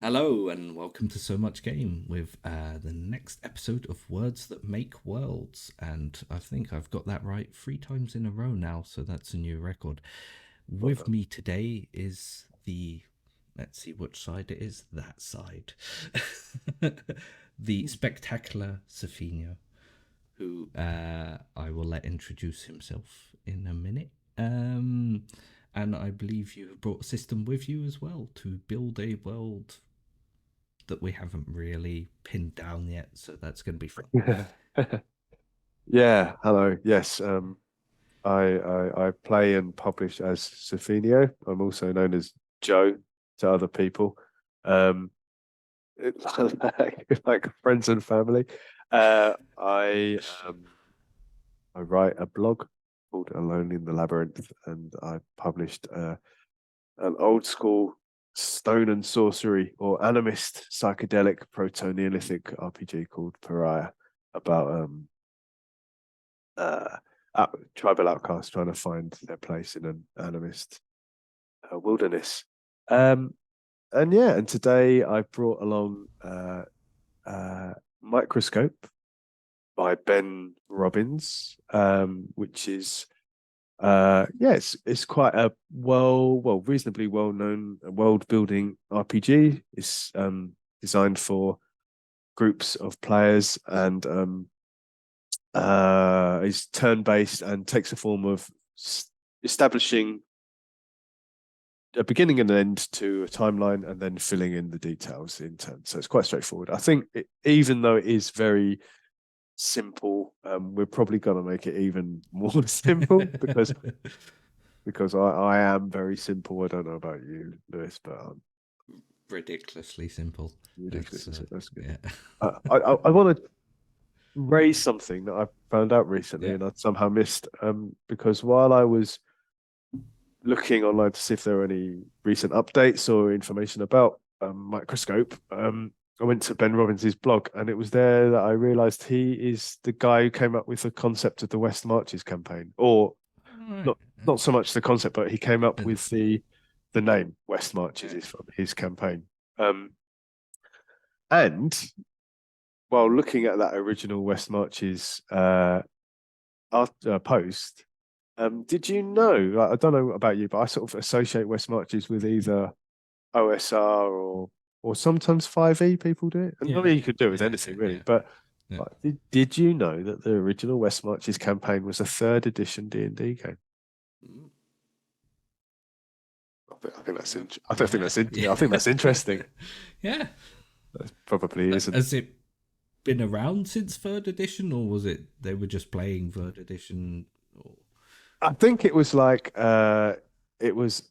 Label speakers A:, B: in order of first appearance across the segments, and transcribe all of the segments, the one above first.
A: Hello and welcome to So Much Game with the next episode of Words That Make Worlds. And I think I've got that right 3 times in a row now, so that's a new record.
B: Well
A: With
B: done.
A: me today is let's see which side it is, that side. The spectacular Sofinho, who I will let introduce himself in a minute. And I believe you have brought a system with you as well to build a world that we haven't really pinned down yet, so that's going to be fun.
B: Yeah, hello. Yes, I play and publish as Sofinho. I'm also known as Joe to other people. Um, like friends and family. Uh, I um, I write a blog called Alone in the Labyrinth, and I published an old school stone and sorcery or animist psychedelic proto-neolithic RPG called PARIAH about uh, tribal outcasts trying to find their place in an animist wilderness. Um, and yeah, and today I brought along uh, Microscope by Ben Robbins, which is yeah, it's quite a reasonably well known world building RPG. It's designed for groups of players and is turn based and takes a form of establishing a beginning and an end to a timeline and then filling in the details in turn. So it's quite straightforward. I think even though it is very simple, we're probably going to make it even more simple because I am very simple. I don't know about you, Lewis, but
A: Ridiculously simple.
B: ridiculous.
A: That's
B: That's good.
A: yeah,
B: I want to raise something that I found out recently
A: yeah.
B: and I somehow missed. Because while I was looking online to see if there were any recent updates or information about Microscope, I went to Ben Robbins's blog, and it was there that I realised he is the guy who came up with the concept of the West Marches campaign, or
A: All right.
B: not not so much the concept, but he came up
A: And
B: with the name West Marches
A: yeah.
B: is from his campaign. And while looking at that original West Marches post, did you know? Like, I don't know about you, but I sort of associate West Marches with either OSR or sometimes 5e people do it. And I
A: Yeah,
B: mean, you could do it with
A: yeah,
B: anything really.
A: yeah,
B: But
A: yeah.
B: did you know that the original West Marches campaign was a third edition D&D game?
A: Mm,
B: I think that's
A: yeah,
B: I don't think
A: yeah,
B: that's I think
A: yeah.
B: that's interesting.
A: Yeah.
B: That probably isn't.
A: Has it been around since third edition, or was it they were just playing third edition? Or...
B: I think it was like it was.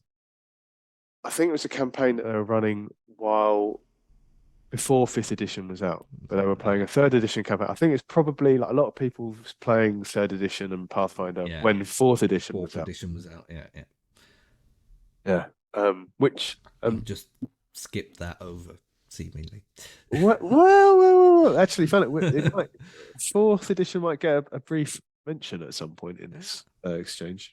B: I think it was a campaign that they were running while before fifth edition was out, but they were playing
A: Yeah,
B: a third edition campaign. I think it's probably like a lot of people was playing third edition and Pathfinder
A: yeah.
B: when fourth edition
A: Fourth
B: was out.
A: edition was out. Yeah, yeah.
B: Yeah. Which
A: And just skip that over seemingly.
B: well, actually, found it might fourth edition might get a brief mention at some point in this exchange.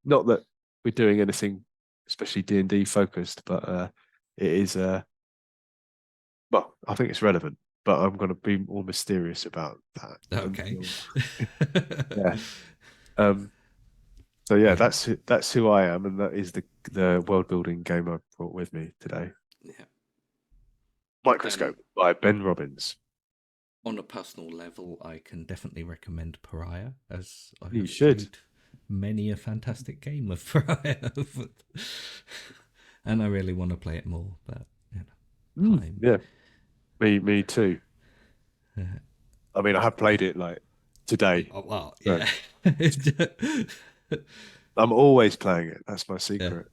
B: Not that we're doing anything especially D&D focused, but it is well, I think it's relevant, but I'm going to be more mysterious about that
A: Okay.
B: until yeah. Um, so yeah,
A: Yeah,
B: that's who I am, and that is the world building game I brought with me today.
A: yeah. And
B: Microscope by Ben Robbins.
A: on a personal level, I can definitely recommend Pariah, as I
B: You
A: have
B: should.
A: played many a fantastic game of Pariah, and I really want to play it more. But you know, time.
B: Yeah, me too. I mean, I have played it like today.
A: Oh well,
B: So
A: yeah,
B: I'm always playing it. That's my
A: yeah.
B: secret.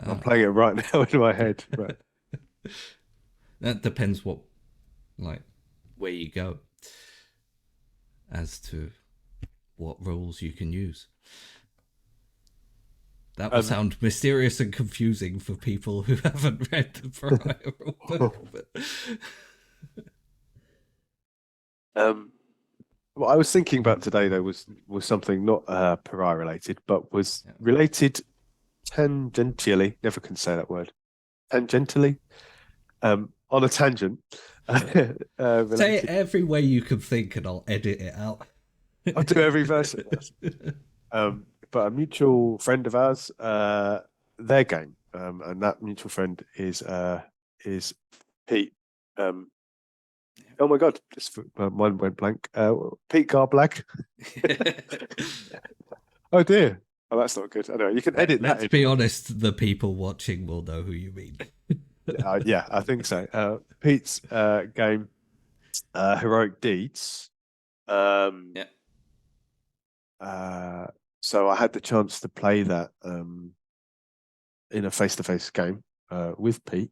B: I'm
A: Uh,
B: playing it right now in my head. But
A: that depends what like where you go as to what rules you can use. That will
B: um,
A: sound mysterious and confusing for people who haven't read the prior book. But
B: um, what I was thinking about today though was something not pariah related, but was
A: yeah.
B: related tangentially. Never can say that word. Tangentially. on a tangent,
A: Say it
B: related.
A: every way you can think, and I'll edit it out.
B: I'll do every version. But a mutual friend of ours, their game, and that mutual friend is Pete. Oh my God, just mine went blank. Pete Garblag. Oh dear. Oh, that's not good. Anyway, you can edit that
A: Let's
B: in.
A: be honest, the people watching will know who you mean.
B: Yeah, I think so. Pete's game, Heroic Deeds. Um,
A: Yeah,
B: uh, so I had the chance to play that in a face-to-face game with Pete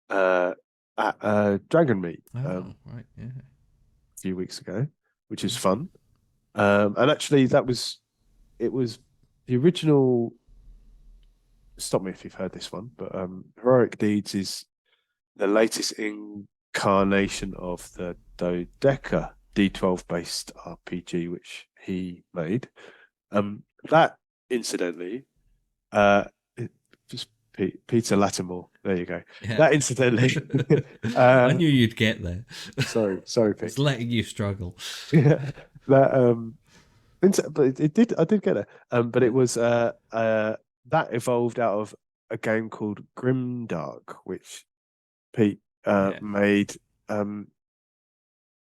B: uh, at Dragon Meet
A: oh, right, yeah.
B: a few weeks ago, which is fun. And actually, it was the original. Stop me if you've heard this one, but Heroic Deeds is the latest incarnation of the Dodeca D12 based RPG, which he made. That incidentally, uh, just Peter Lattimore. There you go.
A: Yeah.
B: That incidentally,
A: I
B: uh,
A: knew you'd get there.
B: sorry,
A: It's
B: Pete.
A: letting you struggle.
B: Yeah, that but it did. I did get it. But
A: Yeah.
B: it was that evolved out of a game called Grimdark, which Pete
A: Yeah.
B: made. Um,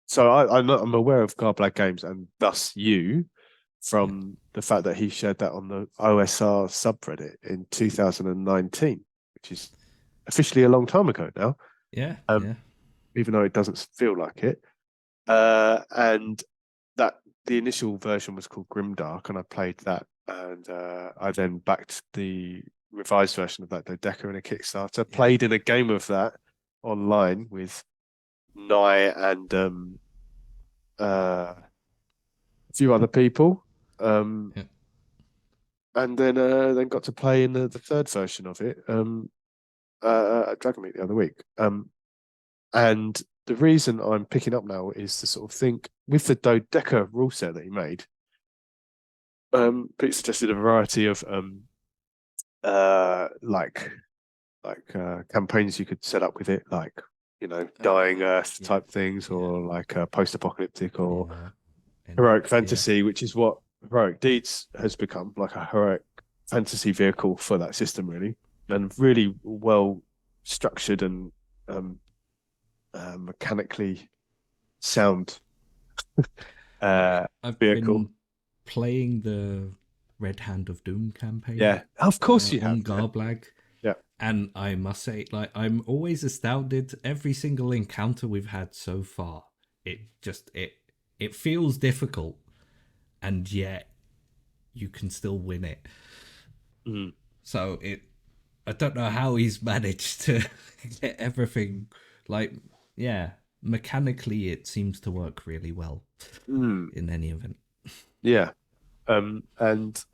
B: so I'm aware of Garblag Games and thus you
A: Yeah.
B: from the fact that he shared that on the OSR subreddit in 2019, which is officially a long time ago now,
A: Yeah.
B: um,
A: Yeah.
B: even though it doesn't feel like it. And that the initial version was called Grimdark, and I played that, and I then backed the revised version of that Dodeca in a Kickstarter.
A: Yeah.
B: Played in a game of that online with Nye and a few other people,
A: Yeah.
B: and then got to play in the third version of it at Dragon Meet the other week. And the reason I'm picking up now is to sort of think with the Dodeca rule set that he made. Pete suggested a variety of uh like campaigns you could set up with it, like dying Earth
A: Yeah.
B: type things,
A: Yeah.
B: or like post-apocalyptic or
A: Yeah. And
B: heroic
A: yeah.
B: fantasy, which is what Heroic Deeds has become, like a heroic fantasy vehicle for that system, really, and really well structured and um, mechanically sound
A: I've
B: vehicle.
A: been playing the Red Hand of Doom campaign
B: Yeah, of course you have.
A: on
B: Yeah,
A: Garblag.
B: yeah.
A: And I must say, like, I'm always astounded. Every single encounter we've had so far, it just it feels difficult, and yet you can still win it.
B: Mm.
A: So I don't know how he's managed to get everything like, yeah, mechanically it seems to work really well
B: Mm.
A: in any event.
B: Yeah. And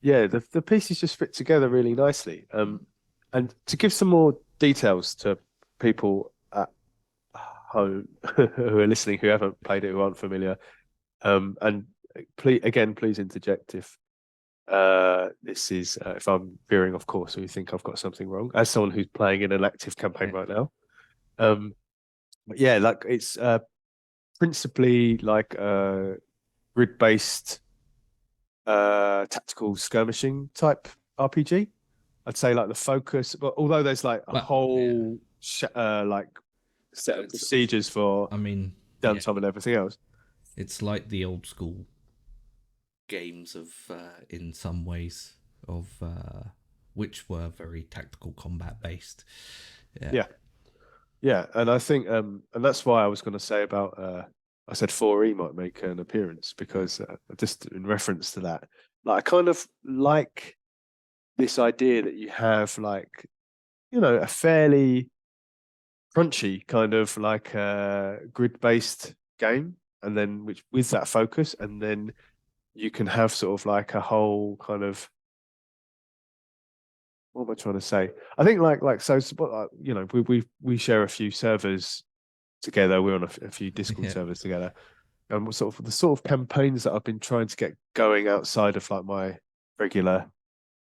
B: yeah, the pieces just fit together really nicely. And to give some more details to people at home who are listening, who haven't played it, who aren't familiar, and please interject if I'm veering off course or you think I've got something wrong. As someone who's playing in an active campaign
A: Yeah,
B: right now, but yeah, like it's principally like grid-based tactical skirmishing type RPG. I'd say like the focus, but although there's like a
A: well, yeah,
B: whole like set of
A: it's,
B: procedures for
A: I mean, yeah,
B: downtime and everything else.
A: it's like the old school games of in some ways of which were very tactical combat based. Yeah,
B: Yeah, yeah, and I think and that's why I was going to say about I said 4E might make an appearance
A: yeah,
B: because just in reference to that, like I kind of like this idea that you have like a fairly crunchy kind of like grid based game, and then which with that focus, and then you can have sort of like a whole kind of what am I trying to say? I think so we share a few servers together. We're on a few Discord
A: yeah,
B: servers together, and the sort of campaigns that I've been trying to get going outside of like my regular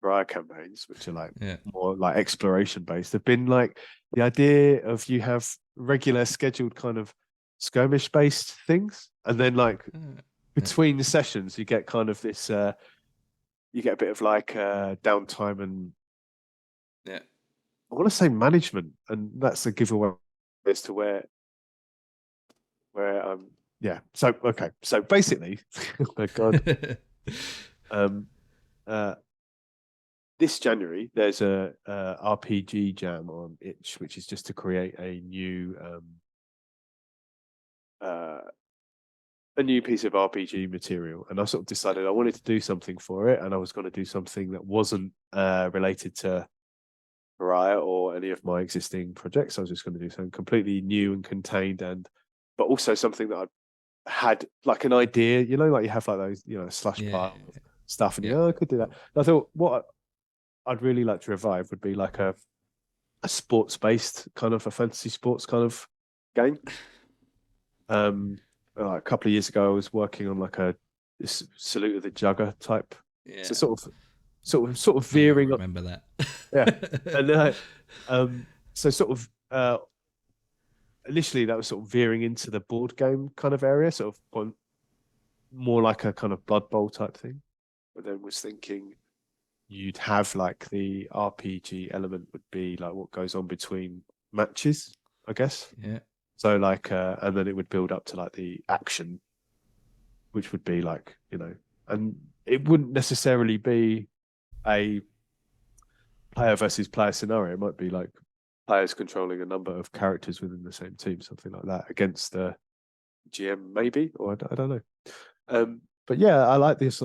B: PARIAH campaigns, which are like
A: Yeah.
B: more like exploration based, have been like the idea of you have regular scheduled kind of skirmish based things, and then like
A: Yeah.
B: between the sessions you get kind of this you get a bit of like downtime and
A: Yeah.
B: I want to say management, and that's a giveaway as to where yeah. So okay, so basically, oh my god, um, uh, this January there's a RPG jam on Itch, which is just to create uh, a new piece of RPG material, and I sort of decided I wanted to do something for it, and I was going to do something that wasn't related to PARIAH or any of my existing projects. I was just going to do something completely new and contained, and but also something that I had like an idea, you know, like you have like those, you know, slush
A: Yeah.
B: pile of stuff, and you
A: Yeah.
B: know, I could do that. And I thought what I'd really like to revive would be like a sports based kind of a fantasy sports kind of game. A couple of years ago, I was working on like this Salute of the Jugger type.
A: Yeah.
B: So sort of
A: I might
B: veering up,
A: remember that.
B: yeah. And so sort of initially that was sort of veering into the board game kind of area, sort of on more like a kind of Blood Bowl type thing. But then was thinking you'd have like the RPG element would be like what goes on between matches, I guess.
A: Yeah.
B: So like, and then it would build up to like the action, which would be like, you know, and it wouldn't necessarily be a player versus player scenario. It might be like players controlling a number of characters within the same team, something like that, against the GM maybe, or I don't know. But yeah, I like this.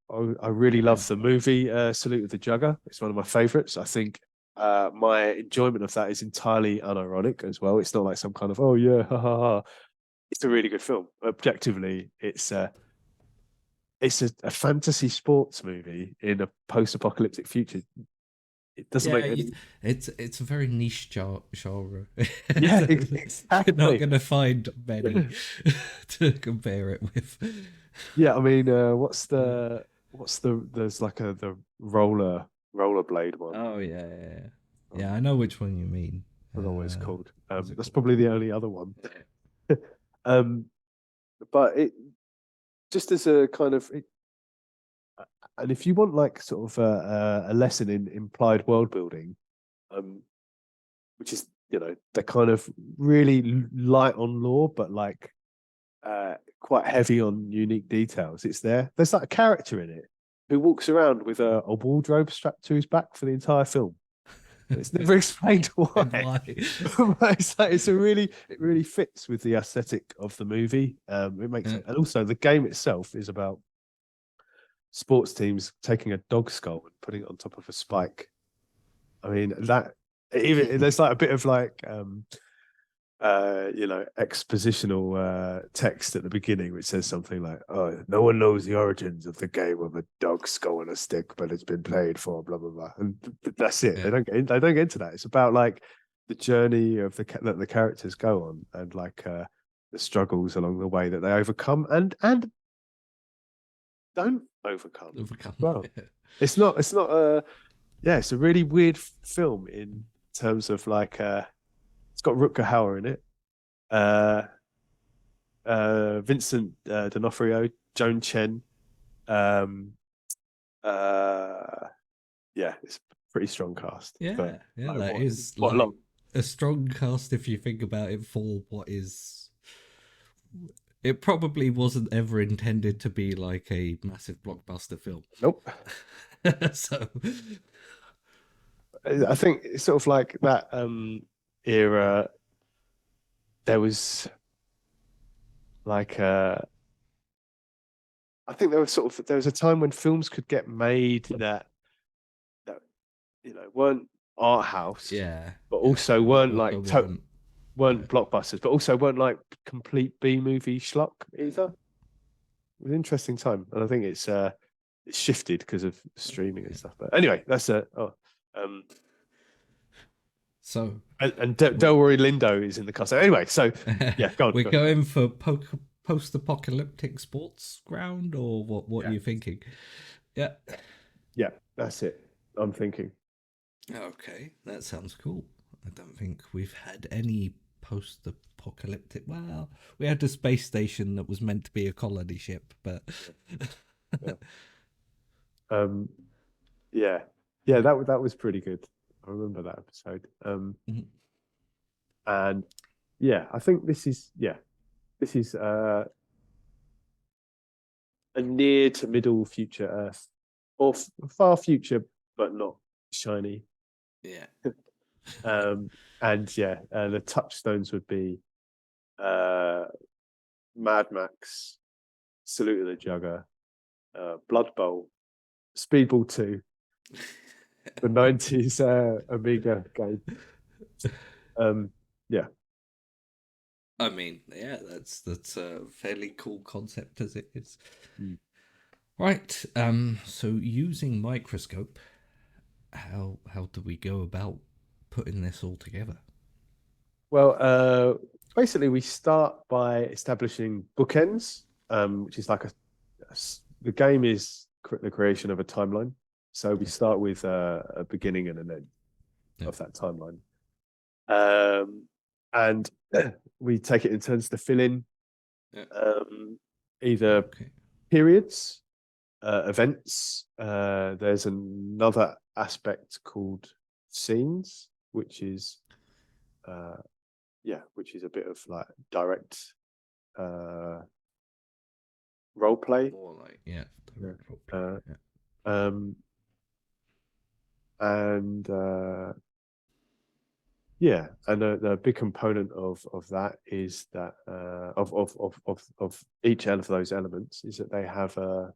B: I really love the movie Salute of the Jugger. It's one of my favorites. I think my enjoyment of that is entirely unironic as well. It's not like some kind of oh yeah, ha ha ha. It's a really good film. Objectively, it's a fantasy sports movie in a post-apocalyptic future. It doesn't
A: Yeah,
B: make any.
A: it's a very niche genre.
B: Yeah,
A: You're not
B: exactly.
A: going to find many to compare it with.
B: Yeah, I mean, there's like the rollerblade one.
A: Oh yeah, yeah, yeah. Yeah,
B: Um,
A: I know which one you mean.
B: I don't know what it's called.
A: What's it
B: That's
A: called?
B: probably the only other one. Um, but it just as a kind of, and if you want like sort of a lesson in implied world building, um, which is you know they're kind of really light on lore, but like quite heavy on unique details. It's there. There's like a character in it who walks around with a wardrobe strapped to his back for the entire film. It's never explained why.
A: Why?
B: It's it really fits with the aesthetic of the movie. It makes it, and also the game itself is about sports teams taking a dog skull and putting it on top of a spike. I mean that even there's like a bit of like you know, expositional text at the beginning, which says something like, "Oh, no one knows the origins of the game of a dog skull and a stick, but it's been played for blah blah blah," and that's it.
A: Yeah.
B: They don't get into that. It's about like the journey of that the characters go on, and like the struggles along the way that they overcome and don't overcome. Well, it's not yeah, it's a really weird film in terms of like it's got Rutger Hauer in it. Vincent D'Onofrio, Joan Chen. Um, yeah, it's a pretty strong cast.
A: Yeah, yeah,
B: like,
A: that is
B: what
A: like
B: long?
A: a strong cast if you think about it for what is. It probably wasn't ever intended to be like a massive blockbuster film.
B: Nope.
A: So
B: I think it's sort of like that era. There was like I think there was a time when films could get made that you know weren't art house,
A: yeah,
B: but also weren't
A: also
B: like
A: weren't
B: blockbusters, but also weren't like complete B movie schlock either. It was an interesting time, and I think it's shifted because of streaming and stuff. But anyway, that's
A: so
B: and Delroy Lindo is in the cast. Anyway, so yeah,
A: we're going for post-apocalyptic sports ground, or what? What are you thinking? Yeah,
B: yeah, that's it. I'm thinking.
A: Okay, that sounds cool. I don't think we've had any post-apocalyptic. Well, we had a space station that was meant to be a colony ship, but
B: Yeah. Um, yeah, yeah, that was pretty good. I remember that episode.
A: Mhm.
B: And yeah, I think this is a near to middle future Earth, or far future, but not shiny.
A: Yeah.
B: And yeah, the touchstones would be uh, Mad Max, Salute of the Jugger, Blood Bowl, Speedball 2, the 90s Amiga game. Yeah.
A: I mean, yeah, that's a fairly cool concept as it is.
B: Mm.
A: Right. So using Microscope, how do we go about putting this all together?
B: Well, basically, we start by establishing bookends, which is like the game is the creation of a timeline. So we start with a beginning and an end
A: Yeah.
B: of that timeline. And we take it in turns to fill in
A: Yeah.
B: either
A: Okay.
B: periods, events. There's another aspect called scenes, which is which is a bit of like direct role play.
A: More like
B: Yeah.
A: direct role play. Yeah.
B: Um, and yeah, and the big component of that is that of each of those elements is that they have a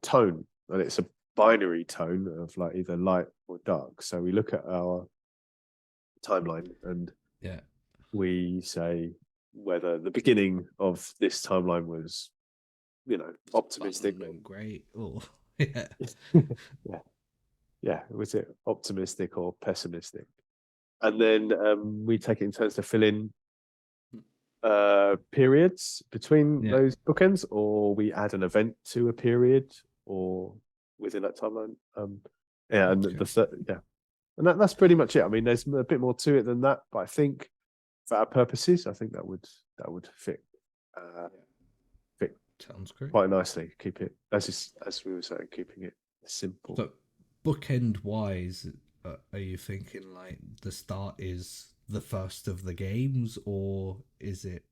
B: tone, and it's a binary tone of like either light or dark. So we look at our timeline and
A: Yeah.
B: we say whether the beginning of this timeline was, optimistic.
A: And great. Oh, yeah.
B: Yeah, yeah. Was it optimistic or pessimistic? And then we take it in turns to fill in periods between
A: Yeah.
B: those bookends, or we add an event to a period, or within that timeline. Yeah, and
A: Okay.
B: and that's pretty much it. I mean, there's a bit more to it than that, but I think for our purposes, I think that would fit fit
A: Sounds great.
B: quite nicely. Keep it as we were saying, keeping it simple.
A: So, bookend wise, are you thinking like the start is the first of the games, or is it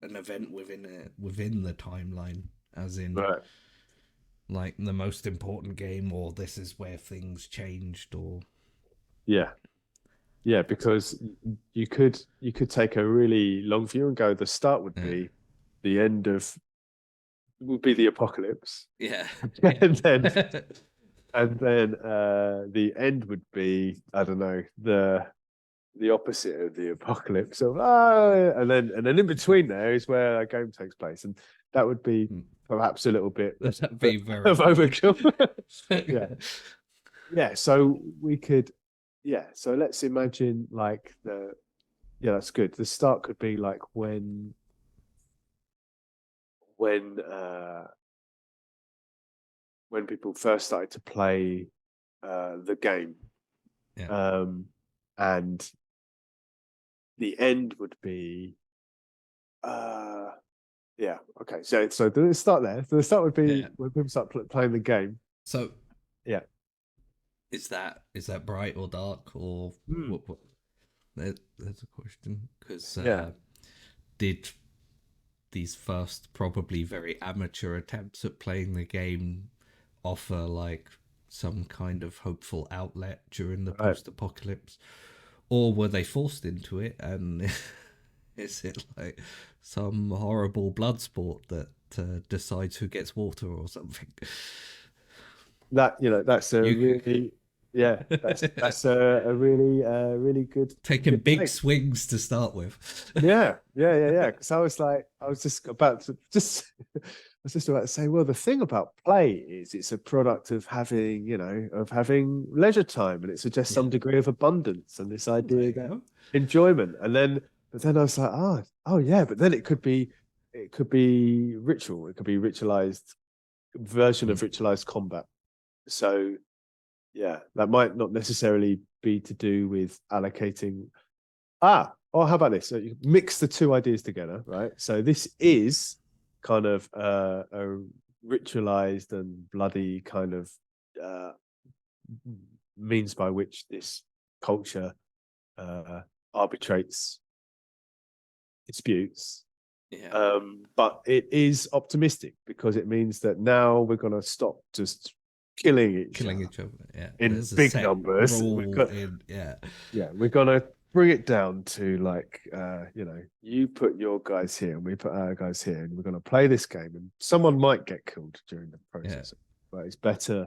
A: an event within the timeline, as in
B: Right.
A: like the most important game, or this is where things changed, or
B: Yeah. Yeah, because you could take a really long view and go, the start would
A: yeah,
B: be the end of would be the apocalypse.
A: yeah,
B: and then
A: yeah.
B: the end would be, I don't know, the opposite of the apocalypse of and then in between there is where a game takes place. And that would be perhaps a little bit
A: That'd be very
B: of
A: funny.
B: overkill. Yeah. Yeah. So we could so let's imagine like that's good. The start could be like when when people first started to play the game.
A: Yeah.
B: And the end would be okay. So let's start there. So the start would be
A: Yeah.
B: when people start playing the game.
A: So
B: Yeah.
A: is that bright or dark, or
B: Hmm.
A: what? There's a question, because
B: Yeah.
A: did these first probably very amateur attempts at playing the game offer like some kind of hopeful outlet during the
B: Right.
A: post-apocalypse, or were they forced into it, and is it like some horrible blood sport that decides who gets water or something?
B: That's a
A: You
B: really that's a really really
A: taking
B: good
A: big
B: take.
A: swings to start with.
B: Yeah. Because I was just about to I was just about to say, well, the thing about play is it's a product of having, of having leisure time, and it suggests
A: Yeah.
B: some degree of abundance and this
A: Well, there
B: idea
A: you
B: that
A: go.
B: enjoyment. But then I was like, oh yeah, but then it could be ritual, it could be ritualized version of ritualized combat. So yeah, that might not necessarily be to do with allocating. Oh, how about this? So you mix the two ideas together, right? So this is kind of a ritualized and bloody kind of uh, means by which this culture arbitrates disputes.
A: Yeah.
B: But it is optimistic because it means that now we're going to stop just killing each
A: Killing
B: other
A: each other. Yeah.
B: in
A: There's a
B: big
A: set
B: numbers.
A: rule in. Yeah.
B: Yeah, we're gonna bring it down to like you put your guys here and we put our guys here, and we're gonna play this game, and someone might get killed during the
A: Yeah.
B: process, but it's better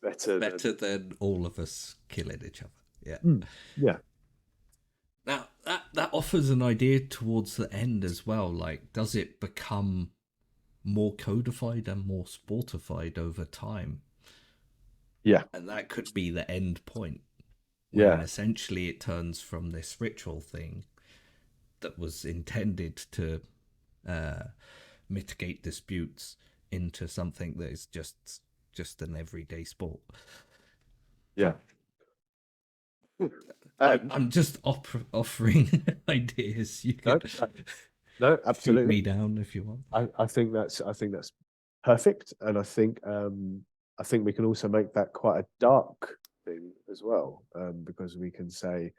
A: Better than all of us killing each other. Yeah.
B: yeah.
A: Now that offers an idea towards the end as well. Like, does it become more codified and more sportified over time?
B: Yeah,
A: And that could be the end point when
B: yeah,
A: essentially it turns from this ritual thing that was intended to uh, mitigate disputes into something that is just an everyday sport.
B: yeah. And
A: I'm just offering ideas. You
B: no,
A: could
B: no,
A: shoot me
B: absolutely.
A: down if you want.
B: I think that's perfect, and I think we can also make that quite a dark thing as well, because we can say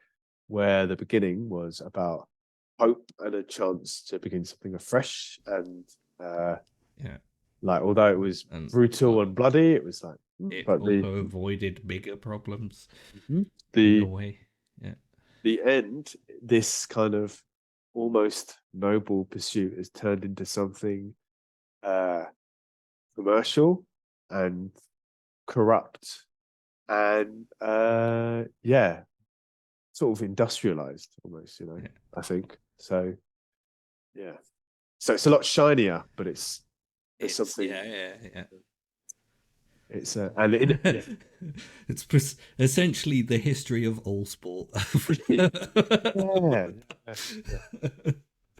B: where the beginning was about hope and a chance to begin something afresh, and
A: Yeah,
B: like although it was
A: and
B: brutal and bloody, it was like,
A: it
B: but
A: also avoided bigger problems in a
B: the
A: way. Yeah,
B: the end, this kind of almost noble pursuit has turned into something uh commercial and corrupt and yeah, sort of industrialized almost,
A: yeah.
B: I think so. Yeah, so it's a lot shinier, but there's
A: It's
B: something.
A: yeah.
B: It's and it, yeah.
A: It's essentially the history of all sport.
B: Yeah, yeah, yeah,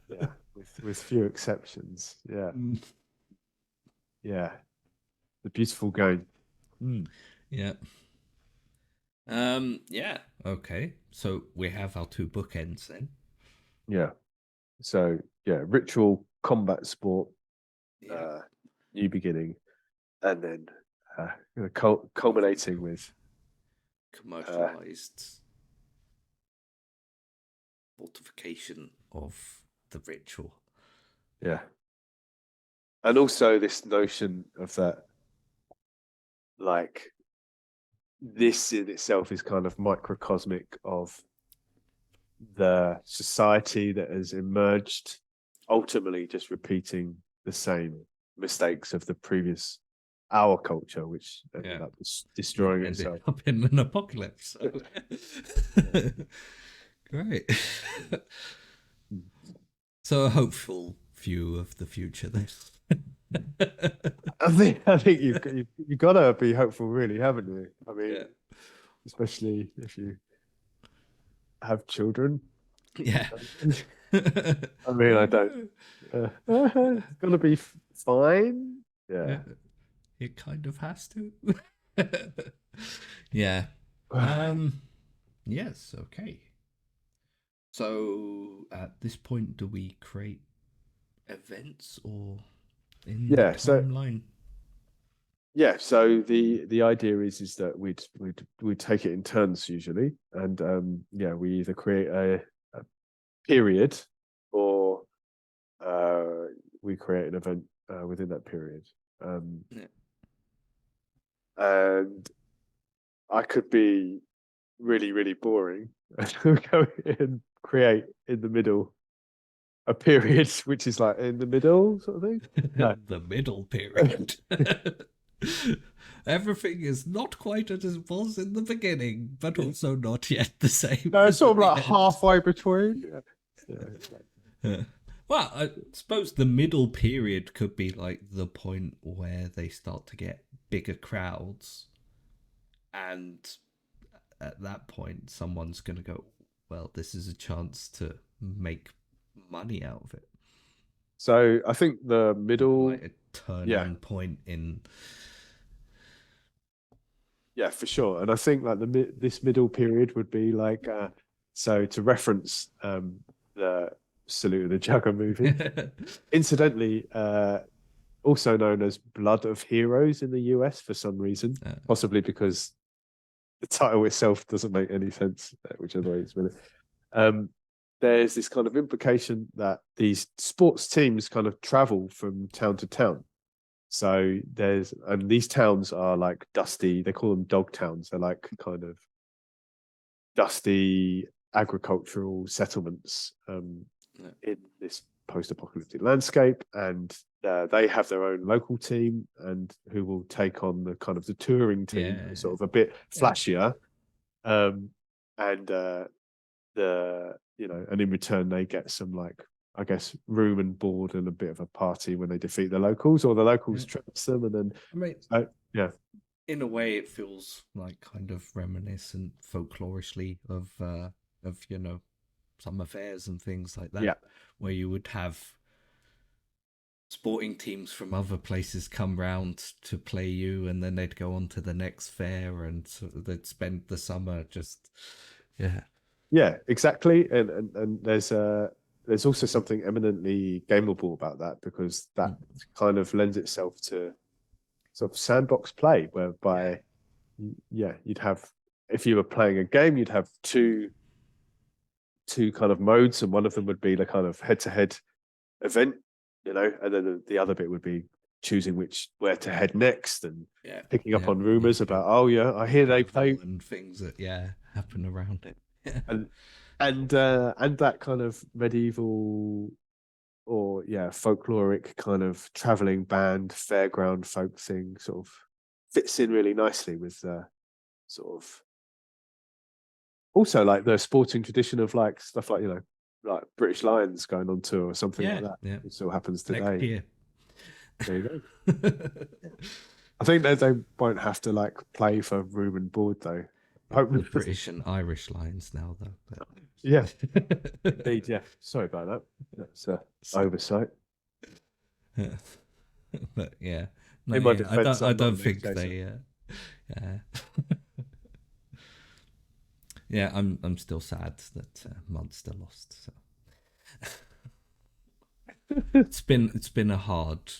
B: yeah, with few exceptions. Yeah, yeah, the beautiful game. Mm.
A: Yeah. Yeah. Okay. So we have our two bookends then.
B: Yeah, so yeah, ritual combat sport,
A: Yeah.
B: uh, new beginning, and then culminating with uh,
A: Commercialized fortification of the ritual.
B: yeah, and also this notion of that, like this in itself is kind of microcosmic of the society that has emerged, ultimately just repeating the same mistakes of the previous our culture, which ended
A: Yeah.
B: up destroying
A: Ended
B: itself.
A: up in an apocalypse. So. Great. So a hopeful view of the future then.
B: I think you've got to be hopeful, really, haven't you? I mean,
A: Yeah.
B: especially if you have children.
A: Yeah.
B: I mean, I don't. It's gonna be fine.
A: Yeah.
B: Yeah.
A: It kind of has to. Yeah. Um yes, okay. So at this point do we create events or in the
B: Yeah. So
A: timeline?
B: yeah. So the idea is that we'd take it in turns usually, and yeah, we either create a period or we create an event within that period.
A: Yeah.
B: And I could be really, really boring. Go and create in the middle a period which is like in the middle sort of thing. No.
A: The middle period. Everything is not quite as it was in the beginning, but also not yet the same
B: No, it's
A: as
B: sort
A: at
B: of
A: the
B: like
A: end.
B: halfway between. Yeah.
A: Yeah. Well, I suppose the middle period could be like the point where they start to get bigger crowds, and at that point, someone's going to go, well, this is a chance to make money out of it.
B: So I think the
A: Like
B: middle,
A: a
B: yeah,
A: turning point in
B: Yeah, for sure. And I think like this middle period would be like so to reference the Salute of the Jugger movie. Incidentally, also known as Blood of Heroes in the US for some reason, possibly because the title itself doesn't make any sense, which annoys me. There's this kind of implication that these sports teams kind of travel from town to town. So and these towns are like dusty, they call them dog towns. They're like kind of dusty agricultural settlements in this post-apocalyptic landscape. And they have their own local team and who will take on the kind of the touring team, sort of a bit flashier. And and in return they get some like, I guess, room and board and a bit of a party when they defeat the locals, or the locals traps them, and then
A: in a way it feels like kind of reminiscent folklorishly of summer fairs and things like that, where you would have sporting teams from other places come round to play you, and then they'd go on to the next fair, and so they'd spend the summer just
B: exactly. And there's also something eminently gameable about that, because that kind of lends itself to sort of sandbox play, whereby you'd have, if you were playing a game, you'd have two kind of modes, and one of them would be the kind of head-to-head event, and then the other bit would be choosing where to head next, and picking up on rumors about, I hear they play,
A: and things that happen around it.
B: and that kind of medieval or folkloric kind of traveling band fairground folk thing sort of fits in really nicely with sort of also like the sporting tradition of like stuff like like British Lions going on tour or something like that. It still happens today.
A: Next year.
B: There you go. I think they won't have to like play for room and board though.
A: The British and Irish Lions now though. But...
B: Yeah, indeed. Yeah, sorry about that. That's oversight.
A: But no,
B: in my defense,
A: I don't think they. I'm still sad that Munster lost. So it's been a hard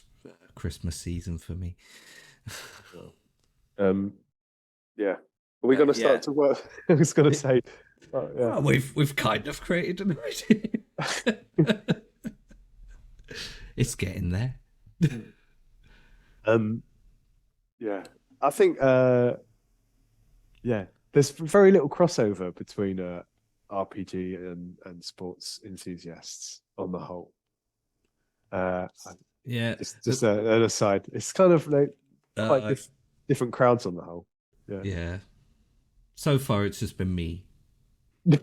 A: Christmas season for me.
B: Yeah. Are we going to start to work? I was going to say,
A: well, we've kind of created an idea. It's getting there.
B: Yeah, I think there's very little crossover between RPG and sports enthusiasts on the whole. Just an aside. It's kind of like quite different crowds on the whole.
A: Yeah. So far, it's just been me. The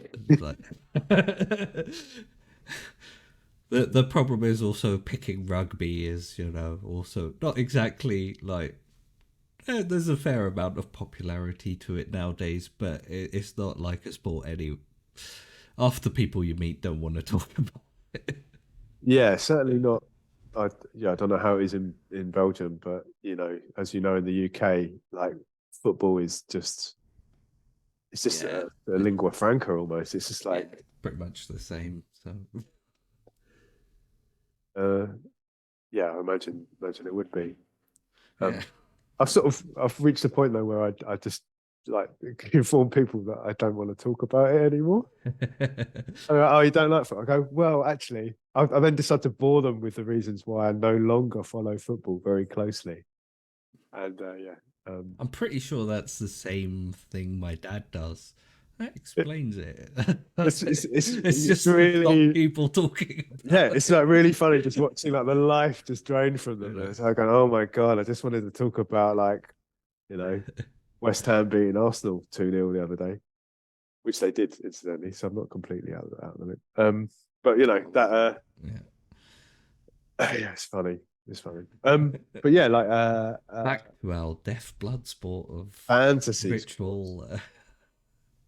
A: problem is also picking rugby is, also not exactly like. There's a fair amount of popularity to it nowadays, but it's not like a sport half the people you meet don't want to talk about it.
B: Yeah, certainly not. I don't know how it is in Belgium, but as you know, in the UK, like football is just a lingua franca almost. It's just like
A: pretty much the same. So
B: I imagine it would be. I've reached a point though where I just like inform people that I don't want to talk about it anymore. Oh, you don't like football? I go, well, actually, I then decide to bore them with the reasons why I no longer follow football very closely. And
A: I'm pretty sure that's the same thing my dad does. That explains it. It's just really not people talking.
B: It's like really funny just watching like the life just drain from them. It's like, oh my god, I just wanted to talk about like, West Ham beating Arsenal 2-0 the other day, which they did incidentally. So I'm not completely out of it. But that. It's funny. It's funny. But yeah, like
A: back to our deaf blood sport of
B: fantasy
A: ritual.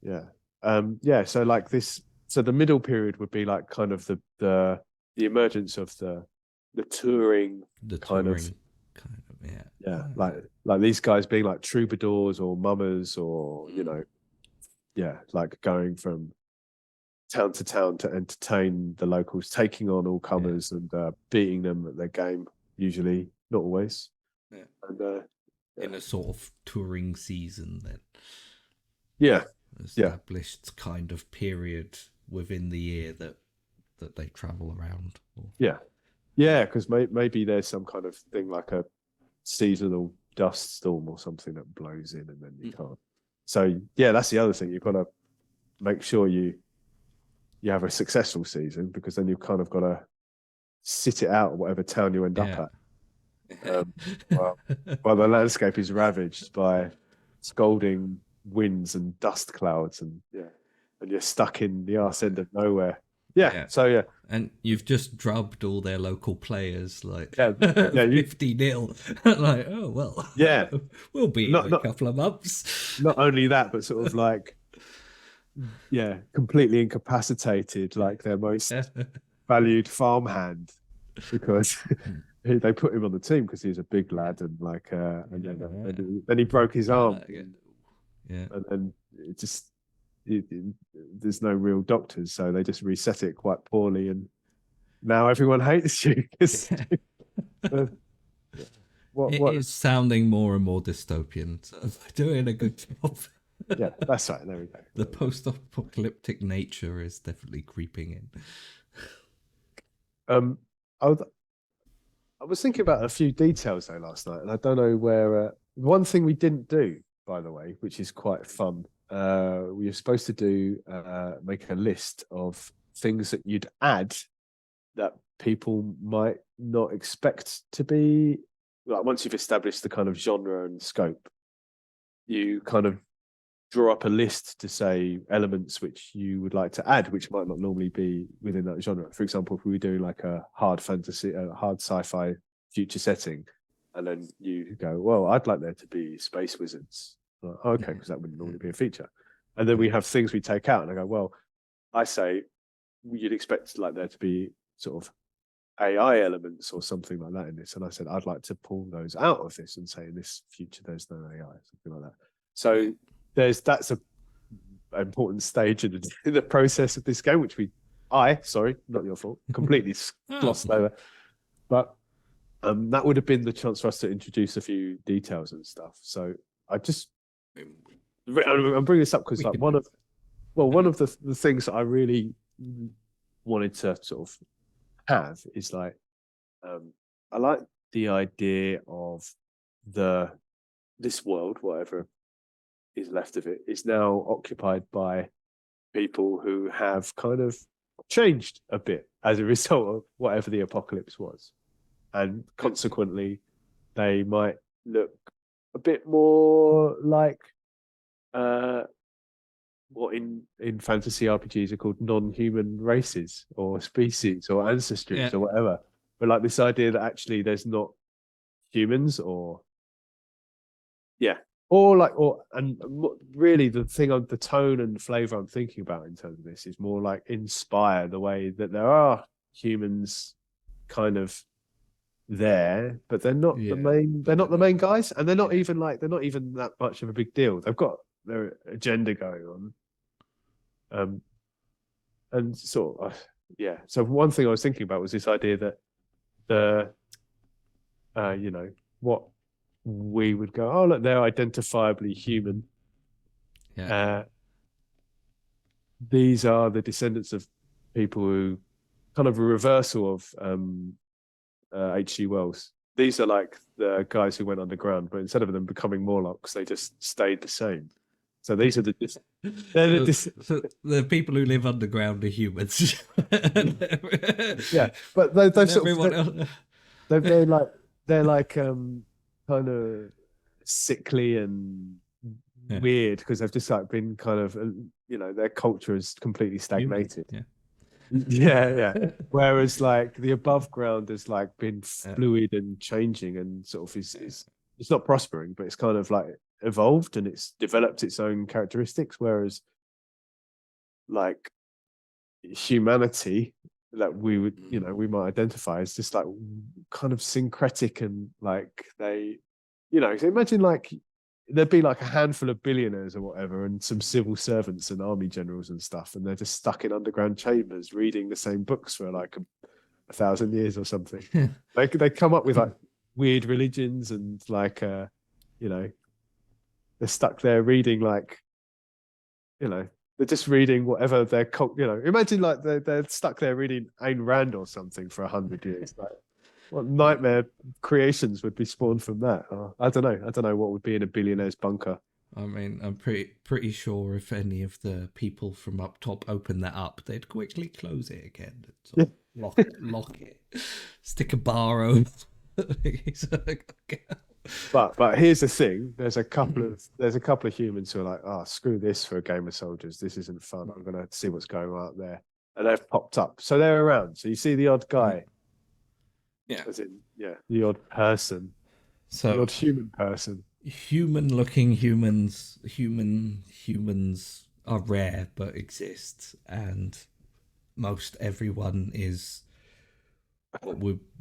B: So like this, so the middle period would be like kind of the emergence of the touring, Yeah, like these guys being like troubadours or mummers, or like going from town to town to entertain the locals, taking on all comers and beating them at their game. Usually, not always. And
A: in a sort of touring season, then.
B: Yeah.
A: Established kind of period within the year that they travel around.
B: Yeah, because maybe there's some kind of thing like a seasonal dust storm or something that blows in, and then you can't. So yeah, that's the other thing. You've got to make sure you have a successful season, because then you've kind of got to sit it out at whatever town you end up at. While the landscape is ravaged by scalding winds and dust clouds, and you're stuck in the arse end of nowhere. So
A: and you've just drubbed all their local players, like 50-0. Like, oh well, we'll be in a couple of months.
B: Not only that, but sort of like completely incapacitated, like their most valued farmhand, because they put him on the team because he was a big lad, and like and then he broke his arm, and then it just there's no real doctors, so they just reset it quite poorly, and now everyone hates you.
A: What is sounding more and more dystopian, so doing a good job.
B: Yeah, that's right. There we go.
A: The post-apocalyptic nature is definitely creeping
B: in. I was thinking about a few details though last night, and I don't know where. One thing we didn't do, by the way, which is quite fun. We were supposed to make a list of things that you'd add that people might not expect to be. Like, once you've established the kind of genre and scope, you kind of draw up a list to say elements which you would like to add, which might not normally be within that genre. For example, if we were doing like a hard fantasy, a hard sci-fi future setting, and then you go, well, I'd like there to be space wizards. Like, okay, because that wouldn't normally be a feature. And then we have things we take out, and I go, well, I say you'd expect like there to be sort of AI elements or something like that in this. And I said, I'd like to pull those out of this and say in this future, there's no AI, something like that. So that's an important stage in the process of this game, which sorry, not your fault, completely glossed over. But that would have been the chance for us to introduce a few details and stuff. So I'm bringing this up because like one of the things that I really wanted to sort of have is like, I like the idea of this world, whatever is left of it, is now occupied by people who have kind of changed a bit as a result of whatever the apocalypse was, and consequently they might look a bit more like what in fantasy RPGs are called non-human races or species or ancestries or whatever. But like this idea that actually there's not humans and really the thing on the tone and flavor I'm thinking about in terms of this is more like inspire the way that there are humans kind of there, but they're not the main guys, and they're not even that much of a big deal. They've got their agenda going on, and sort of so one thing I was thinking about was this idea that what we would go, oh look, they're identifiably human. These are the descendants of people who kind of a reversal of H.G. Wells. These are like the guys who went underground, but instead of them becoming Morlocks, they just stayed the same. So these are
C: so the people who live underground are humans.
B: But they've sort of, they're like kind of sickly and weird because they've just like been kind of their culture is completely stagnated. Whereas like the above ground has like been fluid and changing and sort of is it's not prospering, but it's kind of like evolved and it's developed its own characteristics. Whereas like humanity that we would, we might identify as just like kind of syncretic, and like they, so imagine like there'd be like a handful of billionaires or whatever, and some civil servants and army generals and stuff, and they're just stuck in underground chambers reading the same books for like 1,000 years or something. They come up with like weird religions, and like they're stuck there reading like, they're just reading whatever their cult, imagine like they're stuck there reading Ayn Rand or something for 100 years. Like, what nightmare creations would be spawned from that? Oh, I don't know what would be in a billionaire's bunker.
C: I mean, I'm pretty sure if any of the people from up top open that up, they'd quickly close it again. Sort of lock it, stick a bar over.
B: But here's the thing: there's a couple of humans who are like, oh, screw this for a game of soldiers. This isn't fun. I'm gonna see what's going on out there, and they've popped up. So they're around. So you see the odd guy.
C: Yeah.
B: As in, the odd person.
C: So
B: the odd human person.
C: Human-looking humans are rare but exist, and most everyone is what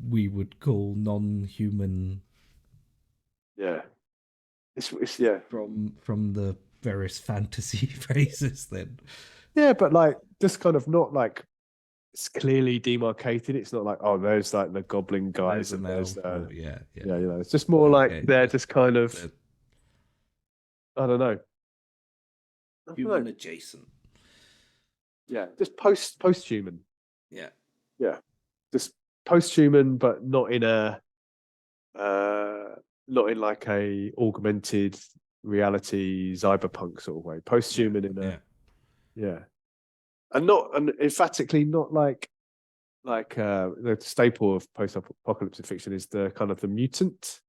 C: we would call non-human.
B: Yeah. It's
C: from the various fantasy phrases then.
B: Yeah, but like just kind of not like it's clearly demarcated. It's not like, oh, there's like the goblin guys and there's it's just more like they're just kind of I don't know.
C: Human adjacent.
B: Yeah, just post-human.
C: Yeah.
B: Yeah. Just post-human, but not in like a augmented reality cyberpunk sort of way. Post-human and emphatically not like the staple of post-apocalyptic fiction is the kind of the mutant,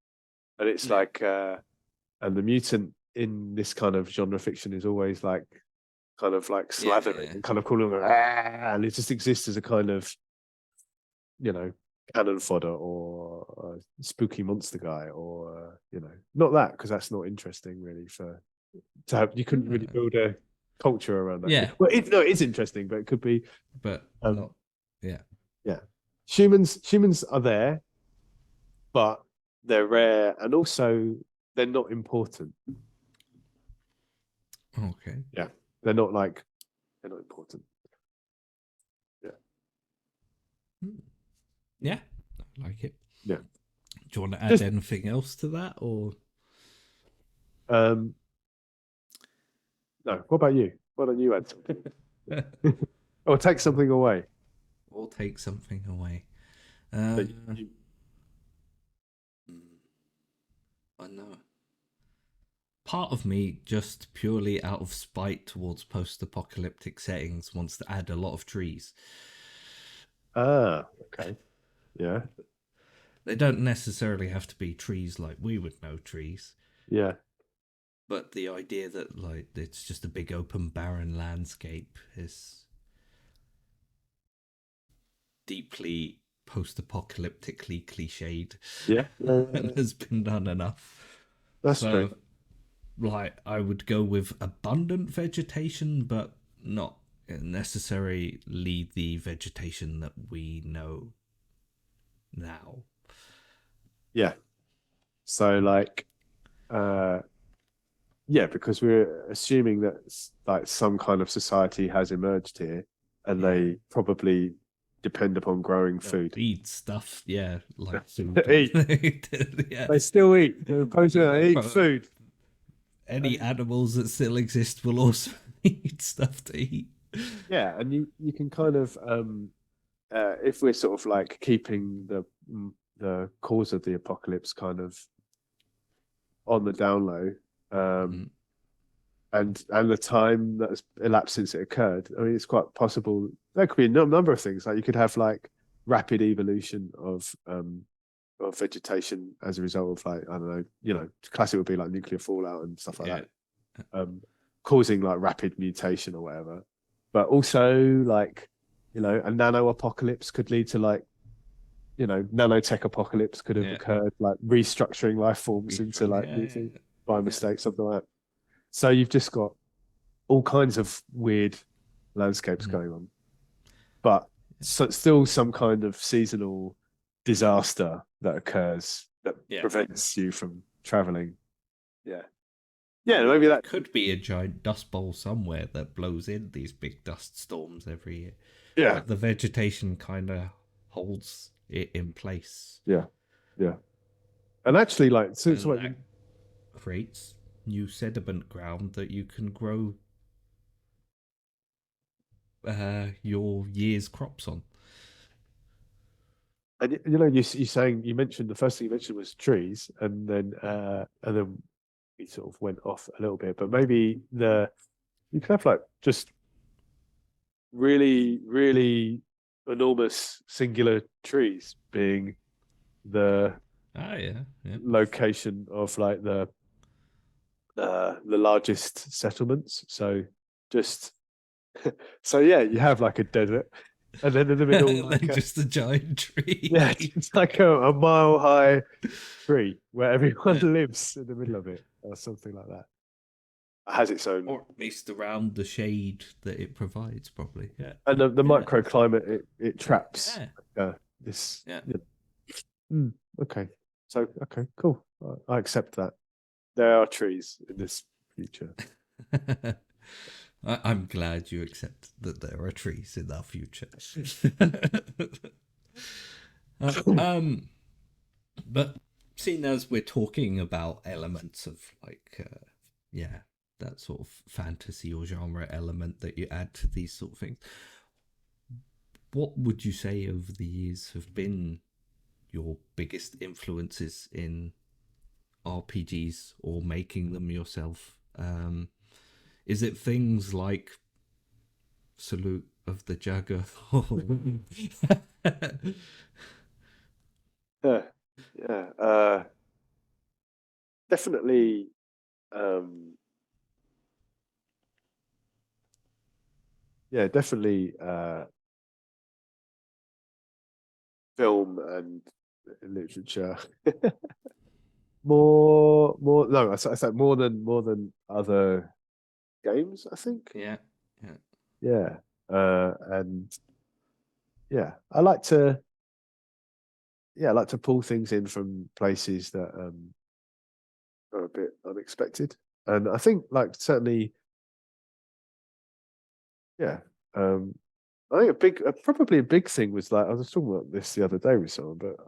B: and it's like and the mutant in this kind of genre fiction is always like kind of like slathering and kind of calling them, and it just exists as a kind of cannon fodder or a spooky monster guy, or not that, because that's not interesting really to have. You couldn't really build a culture around that.
C: Yeah.
B: Well, it's interesting, but it could be.
C: But not. Yeah.
B: Yeah. Humans are there, but they're rare, and also they're not important.
C: Okay.
B: Yeah. They're not important. Yeah.
C: Yeah. I like it.
B: Yeah.
C: Do you want to add anything else to that, or?
B: No. What about you? Why don't you add something? Or take something away.
C: Or take something away. I know. Part of me, just purely out of spite towards post-apocalyptic settings, wants to add a lot of trees.
B: Ah, okay. Yeah.
C: They don't necessarily have to be trees like we would know trees.
B: Yeah.
C: But the idea that like it's just a big open barren landscape is deeply post-apocalyptically cliched.
B: Yeah.
C: And has been done enough.
B: That's true.
C: Like, I would go with abundant vegetation, but not necessarily the vegetation that we know now.
B: Yeah. So like because we're assuming that like some kind of society has emerged here, and they probably depend upon growing food.
C: Eat stuff, like food.
B: Eat. Yeah. They still eat. They're supposed to eat food.
C: Any animals that still exist will also need stuff to eat.
B: Yeah, and you can kind of if we're sort of like keeping the cause of the apocalypse kind of on the down low, and the time that has elapsed since it occurred. I mean, it's quite possible there could be a number of things. Like you could have like rapid evolution of vegetation as a result of like, I don't know, classic would be like nuclear fallout and stuff like that, causing like rapid mutation or whatever. But also like, a nano apocalypse could lead to like, nanotech apocalypse could have occurred, like restructuring life forms into like by mistake, something like that. So you've just got all kinds of weird landscapes going on. But still some kind of seasonal disaster that occurs that
C: Yeah.
B: prevents you from traveling. Yeah.
C: I mean,
B: Maybe
C: there
B: that
C: could be a giant dust bowl somewhere that blows in these big dust storms every year.
B: Yeah.
C: But the vegetation kind of holds it in place.
B: Yeah. And actually, like, so
C: that creates new sediment ground that you can grow your year's crops on.
B: and you know, you mentioned the first thing you mentioned was trees, and then we sort of went off a little bit, but maybe you can have like just really, really enormous singular trees being the
C: Yeah.
B: location of like the largest settlements. So just so yeah, you have like a desert, and then in the middle, like
C: just a giant tree.
B: Yeah, it's like a mile high tree where everyone lives in the middle of it, or something like that. It has its own,
C: or at least around the shade that it provides, probably. Yeah,
B: and the microclimate it traps this.
C: Yeah.
B: Okay, so okay, cool. I accept that. There are trees in this future.
C: I'm glad you accept that there are trees in our future. But seeing as we're talking about elements of like, that sort of fantasy or genre element that you add to these sort of things, what would you say over the years have been your biggest influences in RPGs or making them yourself? Is it things like Salute of the Jagger?
B: Definitely. Definitely. Film and literature. more. No, I said more than other games. I think.
C: Yeah.
B: And I like to. I like to pull things in from places that are a bit unexpected, and I think like certainly. I think probably a big thing was like I was talking about this the other day with someone, but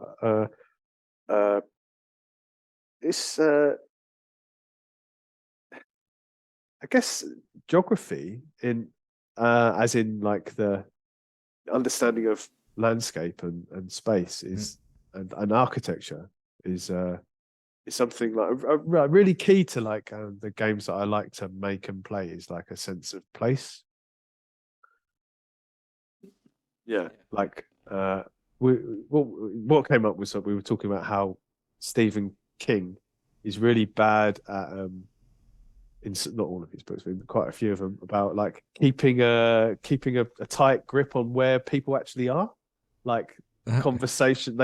B: it's I guess geography in as in like the understanding of landscape and space is and architecture is something like really key to like the games that I like to make and play is like a sense of place. Like what came up was that we were talking about how Stephen King is really bad at in not all of his books, but quite a few of them about like keeping a tight grip on where people actually are. Like conversation,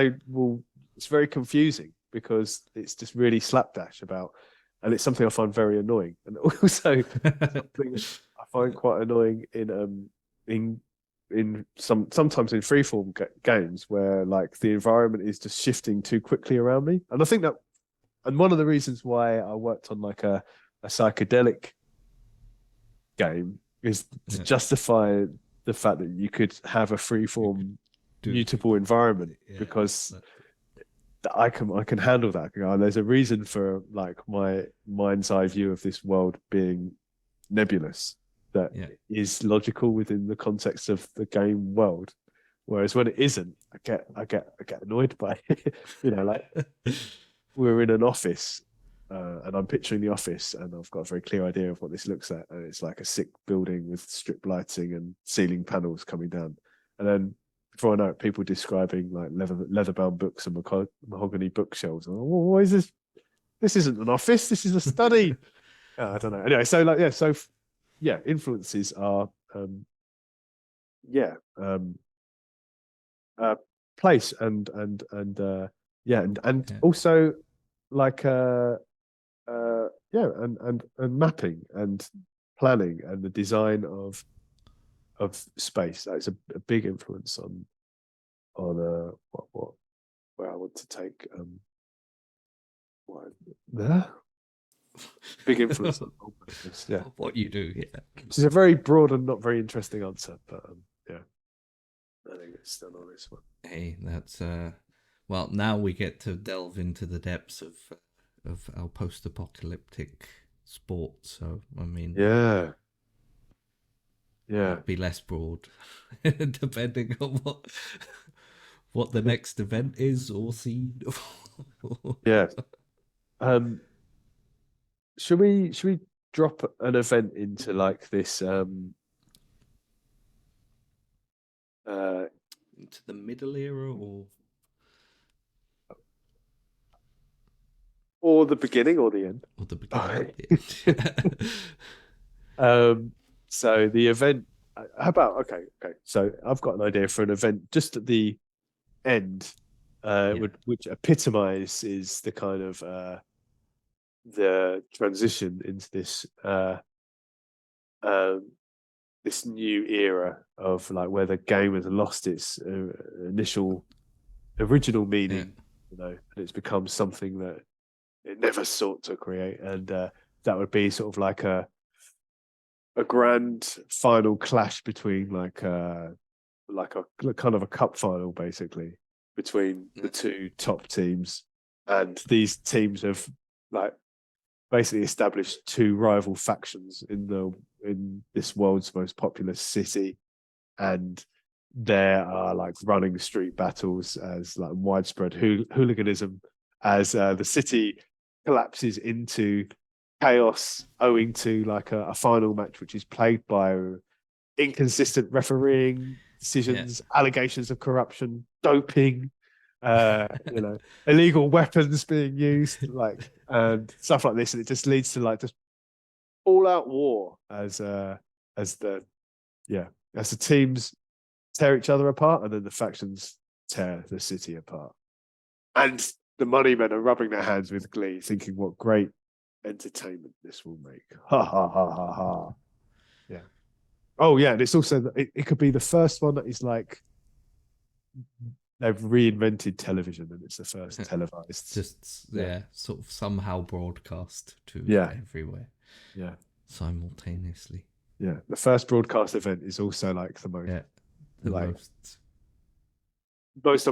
B: it's very confusing because it's just really slapdash about, and it's something I find very annoying, and also something I find quite annoying in sometimes in freeform games where like the environment is just shifting too quickly around me, and I think that, and one of the reasons why I worked on like a psychedelic game is to justify the fact that you could have a freeform mutable environment because I can handle that. And there's a reason for like my mind's eye view of this world being nebulous that is logical within the context of the game world. Whereas when it isn't, I get annoyed by it. Like we're in an office and I'm picturing the office and I've got a very clear idea of what this looks like. And it's like a sick building with strip lighting and ceiling panels coming down. And then before I know it, people describing like leather-bound books and mahogany bookshelves. And, what is this? This isn't an office. This is a study. I don't know. Anyway, so influences are place and also like and mapping and planning and the design of of space. That's a big influence on what where I want to take there. Big influence on worldbuilding. Yeah,
C: What you do, yeah.
B: which is a very broad and not very interesting answer, but yeah, I think it's still on this one.
C: Hey, that's well, now we get to delve into the depths of our post-apocalyptic sport. So I mean,
B: Yeah, yeah,
C: it'll be less broad, depending on what the next event is or scene.
B: yeah. Should we drop an event into like this
C: Into the middle era
B: or the beginning or the end?
C: or the beginning?
B: So the event, how about, okay. So I've got an idea for an event just at the end, which epitomizes the kind of the transition into this new era of like where the game has lost its original meaning, and it's become something that it never sought to create, and that would be sort of like a grand final clash between like a kind of a cup final, basically, between the two top teams, and these teams have like basically established two rival factions in this world's most populous city, and there are like running street battles as like widespread hooliganism as the city collapses into chaos owing to like a final match which is plagued by inconsistent refereeing decisions, allegations of corruption, doping, illegal weapons being used, like, and stuff like this, and it just leads to like just all-out war as the teams tear each other apart, and then the factions tear the city apart, and the money men are rubbing their hands with glee, thinking what great entertainment this will make. Ha ha ha ha ha. Yeah. Oh yeah, and it's also it could be the first one that is like they've reinvented television, and it's the first televised.
C: Just sort of somehow broadcast to everywhere.
B: Yeah.
C: Simultaneously.
B: Yeah. The first broadcast event is also like the most most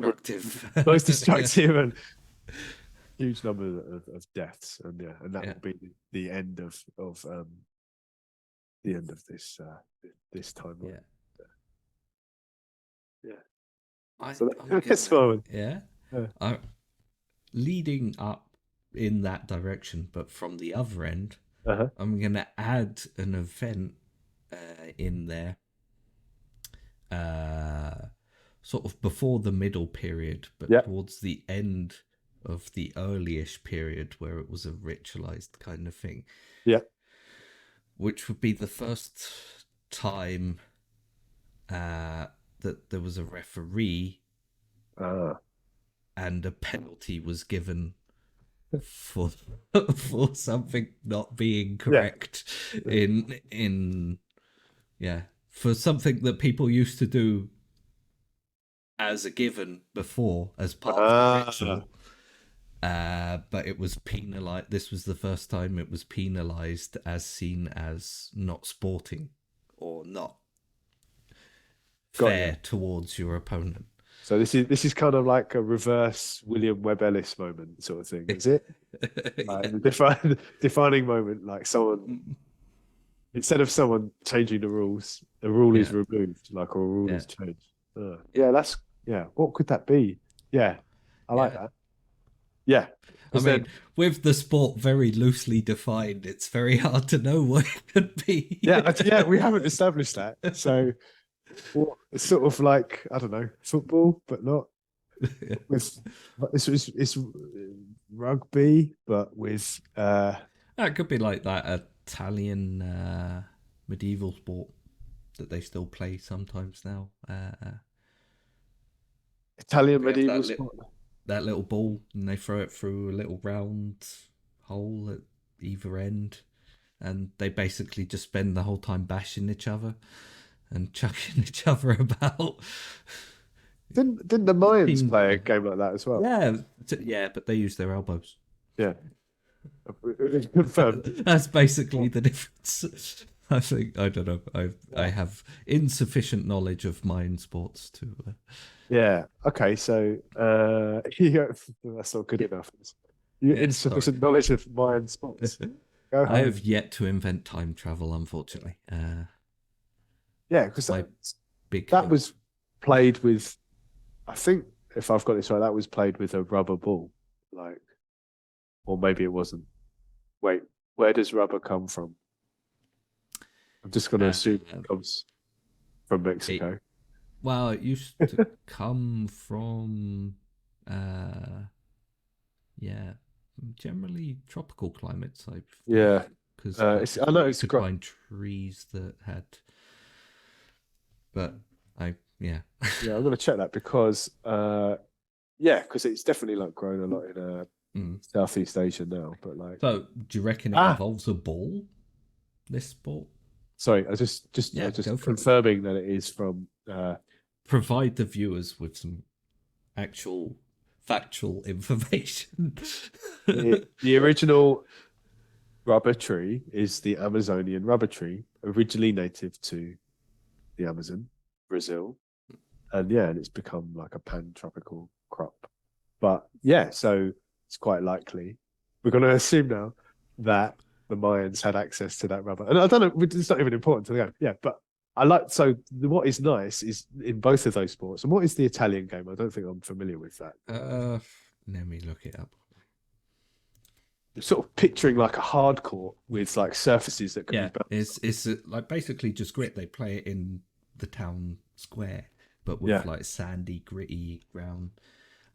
B: destructive and huge number of deaths, and that will be the end of this timeline.
C: Leading up in that direction, but from the other end, I'm gonna add an event in there, sort of before the middle period, but towards the end of the early-ish period where it was a ritualized kind of thing.
B: Yeah.
C: Which would be the first time that there was a referee and a penalty was given for something not being correct for something that people used to do as a given before as part of the ritual. But it was penalized. This was the first time it was penalized as seen as not sporting or not fair towards your opponent.
B: So this is kind of like a reverse William Webb Ellis moment sort of thing, is it? Like the defining moment, like someone, instead of someone changing the rule is removed, like, or a rule is changed. What could that be? Yeah, I like that. Yeah.
C: I mean, with the sport very loosely defined, it's very hard to know what it could be.
B: Yeah, we haven't established that. So it's sort of like, I don't know, football, but not. It's rugby, but with
C: it could be like that Italian medieval sport that they still play sometimes now.
B: Italian medieval sport.
C: That little ball, and they throw it through a little round hole at either end, and they basically just spend the whole time bashing each other. and chucking each other about.
B: Didn't the Mayans
C: Team-
B: play a game like that as well?
C: Yeah, but they use their elbows.
B: Yeah. Confirmed.
C: That's basically the difference. I think I don't know. I have insufficient knowledge of Mayan sports to.
B: Yeah. Okay. So that's not good enough. Insufficient knowledge of Mayan sports. Go
C: I
B: home.
C: have yet to invent time travel, unfortunately.
B: Yeah, because
C: my big
B: that
C: hope.
B: was played with. I think if I've got this right, that was played with a rubber ball, like, or maybe it wasn't. Wait, where does rubber come from? I'm just going to assume it comes from Mexico.
C: Well, it used to come from, generally tropical climates.
B: Yeah,
C: because
B: I know it's
C: could find trees that had, but yeah,
B: I'm going to check that because because it's definitely like grown a lot in Southeast Asia now. But like,
C: so do you reckon it involves a ball? This sport?
B: Sorry, I just confirming that it is from.
C: Provide the viewers with some actual factual information.
B: The original rubber tree is the Amazonian rubber tree, originally native to the Amazon, Brazil, and it's become like a pan-tropical crop. But so it's quite likely we're going to assume now that the Mayans had access to that rubber, and I don't know, it's not even important to the game. Yeah, but I like, so what is nice is in both of those sports. And what is the Italian game? I don't think I'm familiar with that.
C: Let me look it up.
B: I'm sort of picturing like a hard court with like surfaces that can be bounced.
C: It's like basically just grit. They play it in the town square, but with like sandy, gritty ground.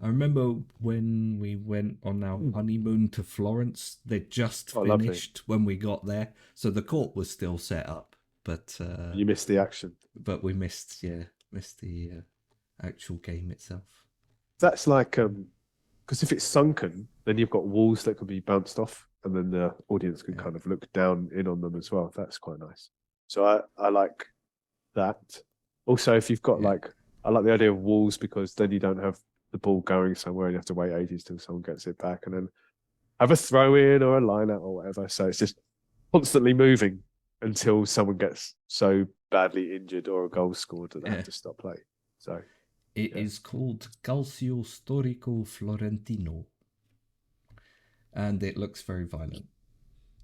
C: I remember when we went on our honeymoon to Florence, they just finished when we got there, so the court was still set up. But
B: you missed the action.
C: But we missed the actual game itself.
B: That's like because if it's sunken, then you've got walls that can be bounced off, and then the audience can kind of look down in on them as well. That's quite nice. So I like that. Also, if you've got I like the idea of walls, because then you don't have the ball going somewhere and you have to wait ages till someone gets it back, and then have a throw in or a line out or whatever. So it's just constantly moving until someone gets so badly injured or a goal scored that they have to stop play. So
C: it is called Calcio Storico Florentino, and it looks very violent.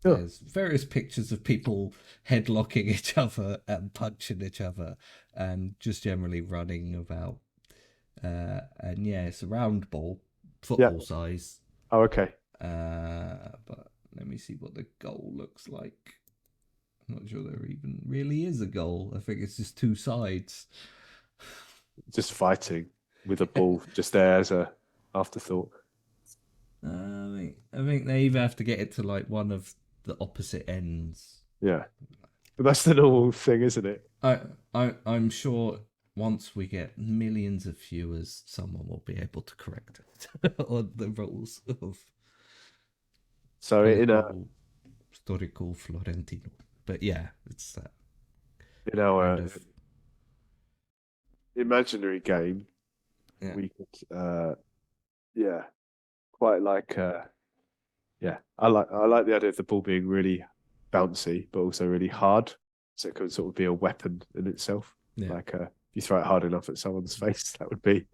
C: There's various pictures of people headlocking each other and punching each other and just generally running about. And it's a round ball, football size.
B: Oh, okay.
C: But let me see what the goal looks like. I'm not sure there even really is a goal. I think it's just two sides.
B: Just fighting with a ball just there as a afterthought.
C: I think they either have to get it to like one of the opposite ends.
B: Yeah, but that's the normal thing, isn't it?
C: I'm sure once we get millions of viewers, someone will be able to correct it on the rules of.
B: So in a
C: Storico Florentino, but it's that.
B: In our imaginary game, we could, quite like, I like the idea of the ball being really bouncy, but also really hard, so it could sort of be a weapon in itself. Like if you throw it hard enough at someone's face, that would be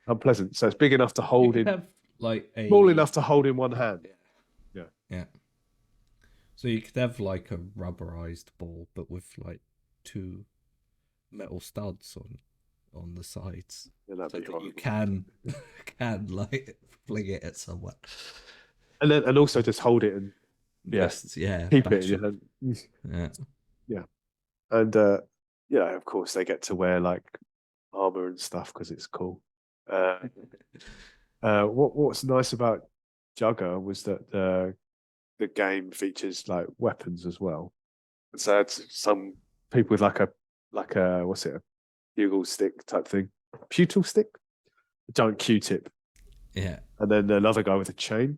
B: unpleasant. So it's big enough to hold in, small enough to hold in one hand.
C: Yeah. So you could have like a rubberized ball, but with like two metal studs on the sides,
B: so
C: that you can like fling it at someone,
B: and also just hold it and keep it in your hand. And of course they get to wear like armor and stuff because it's cool. What's nice about Jugger was that the game features like weapons as well. And so it's some people with like a what's it, a bugle stick type thing, butyl stick, a giant Q-tip,
C: and
B: then another guy with a chain.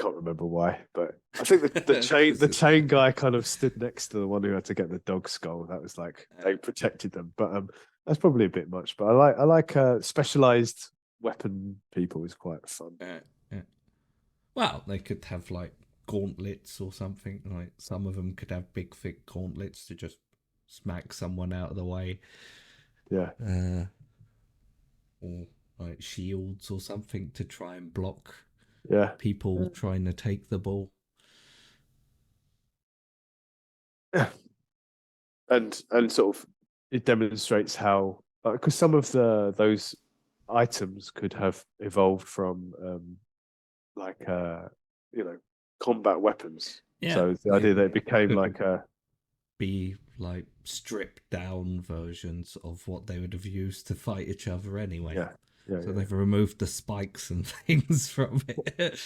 B: can't remember why, but I think the chain guy kind of stood next to the one who had to get the dog skull. That was like they protected them, but that's probably a bit much. But I like specialized weapon people is quite fun.
C: Well, they could have like gauntlets or something. Like some of them could have big, thick gauntlets to just smack someone out of the way.
B: Yeah.
C: Or like shields or something to try and block people trying to take the ball.
B: Yeah. And sort of it demonstrates how, because some of those items could have evolved from combat weapons.
C: Yeah.
B: So the idea that it became like
C: be like stripped down versions of what they would have used to fight each other anyway. So they've removed the spikes and things from it.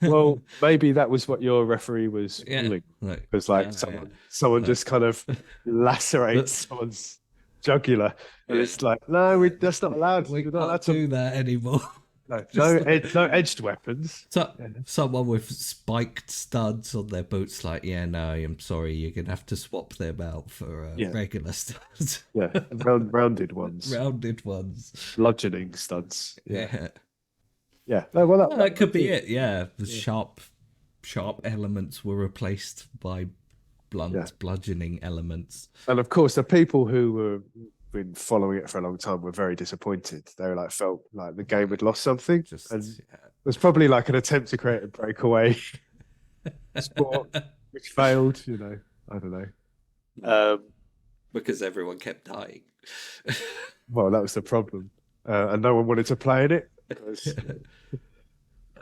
B: Well, maybe that was what your referee was ruling. Because someone just kind of lacerates someone's jugular, and it's like, no, that's not allowed.
C: We can't do that anymore.
B: No edged weapons.
C: Someone with spiked studs on their boots, like, no, I'm sorry, you're gonna have to swap them out for regular studs.
B: Rounded ones. Bludgeoning studs. No, well,
C: that could be it. The sharp elements were replaced by blunt bludgeoning elements.
B: And of course, the people who were been following it for a long time were very disappointed. They were felt like the game had lost something, and it was probably like an attempt to create a breakaway sport, which failed. I don't know.
C: Because everyone kept dying.
B: Well, that was the problem, and no one wanted to play in it.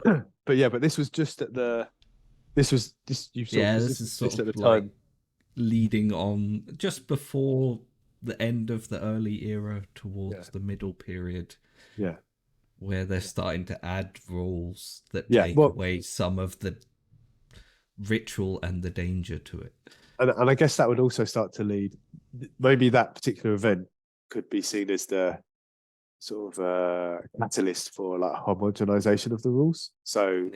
B: But this was just at the. This is sort of at the time
C: leading on just before the end of the early era towards the middle period, where they're starting to add rules that take away some of the ritual and the danger to it.
B: And I guess that would also start to lead, maybe that particular event could be seen as the sort of catalyst for like homogenization of the rules. So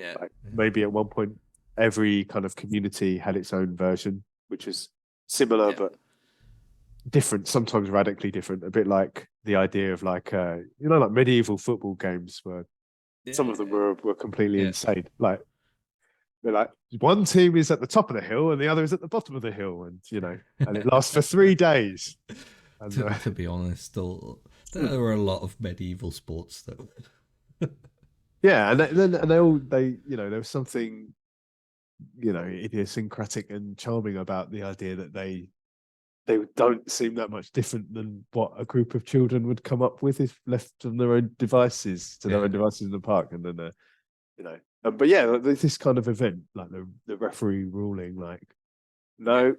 B: maybe at one point every kind of community had its own version, which is similar but different, sometimes radically different, a bit like the idea of like medieval football games where some of them were completely insane. Like they're like one team is at the top of the hill and the other is at the bottom of the hill, and and it lasts for 3 days. And,
C: to be honest, there were a lot of medieval sports though.
B: And there was something idiosyncratic and charming about the idea that they don't seem that much different than what a group of children would come up with if left on their own devices in the park. And then, this kind of event, like the referee ruling, like, no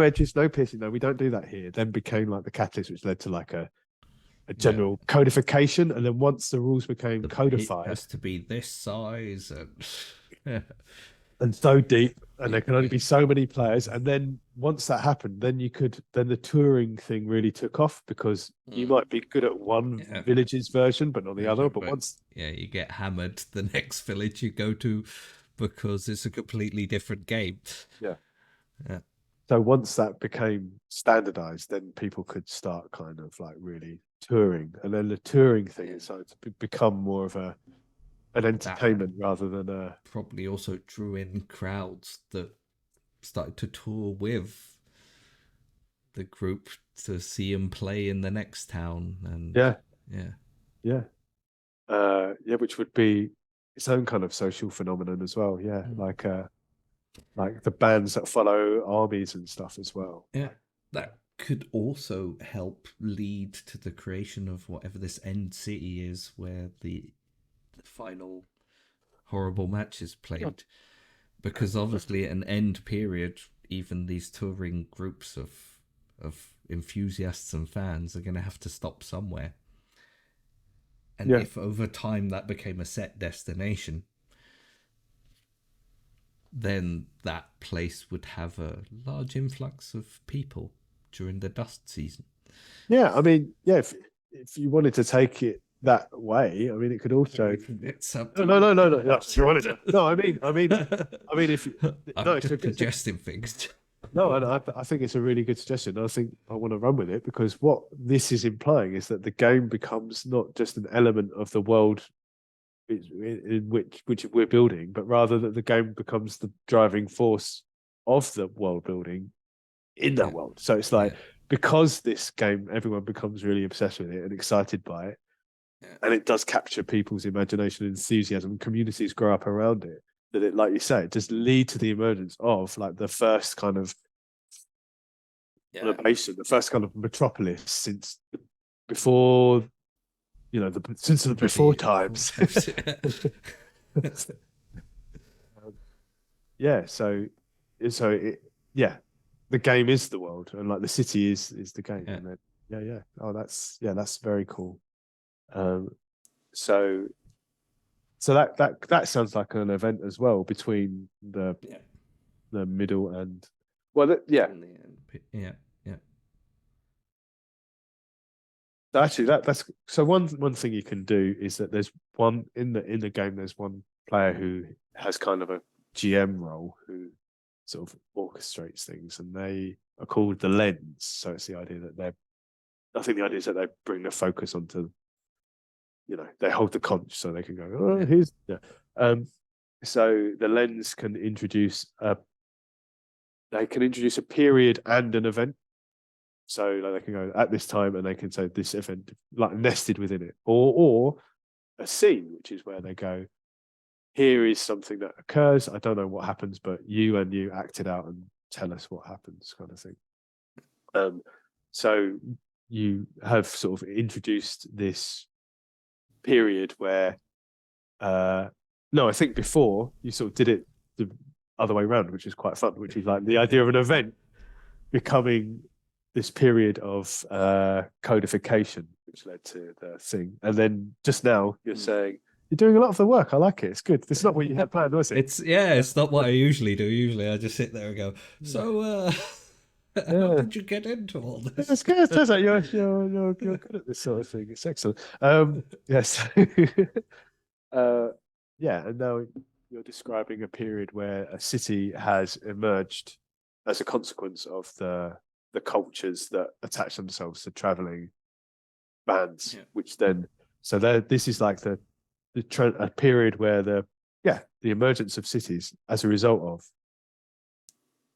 B: edges, no piercing, no, we don't do that here, then became like the catalyst, which led to like a general codification. And then once the rules became codified,
C: it has to be this size and
B: and so deep, and there can only be so many players. And then once that happened, then the touring thing really took off, because you might be good at one village's version but not the other. But once
C: you get hammered the next village you go to, because it's a completely different game.
B: So once that became standardized, then people could start kind of like really touring, and then the touring thing started to become more of an entertainment rather than a.
C: Probably also drew in crowds that started to tour with the group to see them play in the next town, and
B: which would be its own kind of social phenomenon as well. Like the bands that follow armies and stuff as well.
C: That could also help lead to the creation of whatever this end city is, where the final horrible match is played, because obviously at an end period, even these touring groups of enthusiasts and fans are going to have to stop somewhere. And if over time that became a set destination, then that place would have a large influx of people during the dust season.
B: I mean, if you wanted to take it that way. I mean, it could also.
C: It's up
B: No,
C: to
B: no, no, no, no.
C: you.
B: No, no, if
C: I'm
B: no,
C: just suggesting things.
B: no, and I think it's a really good suggestion. I think I want to run with it because what this is implying is that the game becomes not just an element of the world in which we're building, but rather that the game becomes the driving force of the world building in that world. So it's like because this game, everyone becomes really obsessed with it and excited by it, and it does capture people's imagination and enthusiasm. Communities grow up around it. That it, like you say, it just lead to the emergence of like the first kind of innovation, the first kind of metropolis since before, since the before times. Yeah, so the game is the world, and like the city is the game.
C: Yeah.
B: And then, oh, that's very cool. So that sounds like an event as well between the middle and
C: yeah.
B: Actually, that's so one thing you can do is that there's one in the game. There's one player who has kind of a GM role who sort of orchestrates things, and they are called the lens. So it's the idea that I think the idea is that they bring the focus onto, they hold the conch so they can go, oh, here's so the lens can introduce a period and an event. So like they can go at this time, and they can say this event like nested within it, or a scene, which is where they go, here is something that occurs. I don't know what happens, but you act it out and tell us what happens, kind of thing. So you have sort of introduced this period where, no, I think before you sort of did it the other way around, which is quite fun, which is like the idea of an event becoming this period of codification, which led to the thing. And then just now you're saying, you're doing a lot of the work. I like it. It's good. It's not what you had planned, was it?
C: It's not what I usually do. Usually I just sit there and go, so how did you get into all this?
B: It's good. It turns out you're good at this sort of thing. It's excellent. Yes. And now you're describing a period where a city has emerged as a consequence of the cultures that attach themselves to traveling bands, which then this is like a period where the emergence of cities as a result of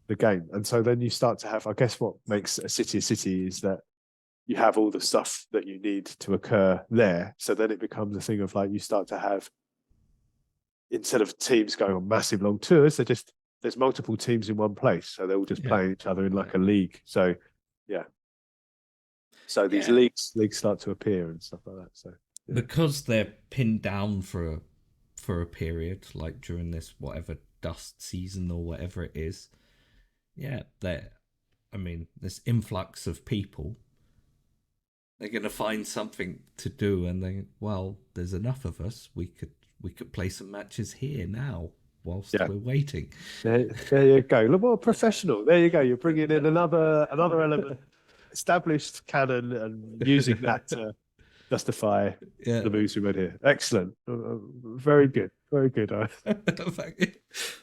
B: the game. And so then you start to have, I guess what makes a city is that you have all the stuff that you need to occur there. So then it becomes a thing of like, you start to have, instead of teams going on massive long tours, there's multiple teams in one place. So they're all just playing each other in like a league. So so these leagues start to appear and stuff like that. So
C: because they're pinned down for a period, like during this whatever dust season or whatever it is, this influx of people, they're going to find something to do, and there's enough of us, we could play some matches here now whilst we're waiting.
B: There you go. Look, what a professional. There you go. You're bringing in another element, established canon, and using that to justify the moves we made here. Excellent. Very good. Very good.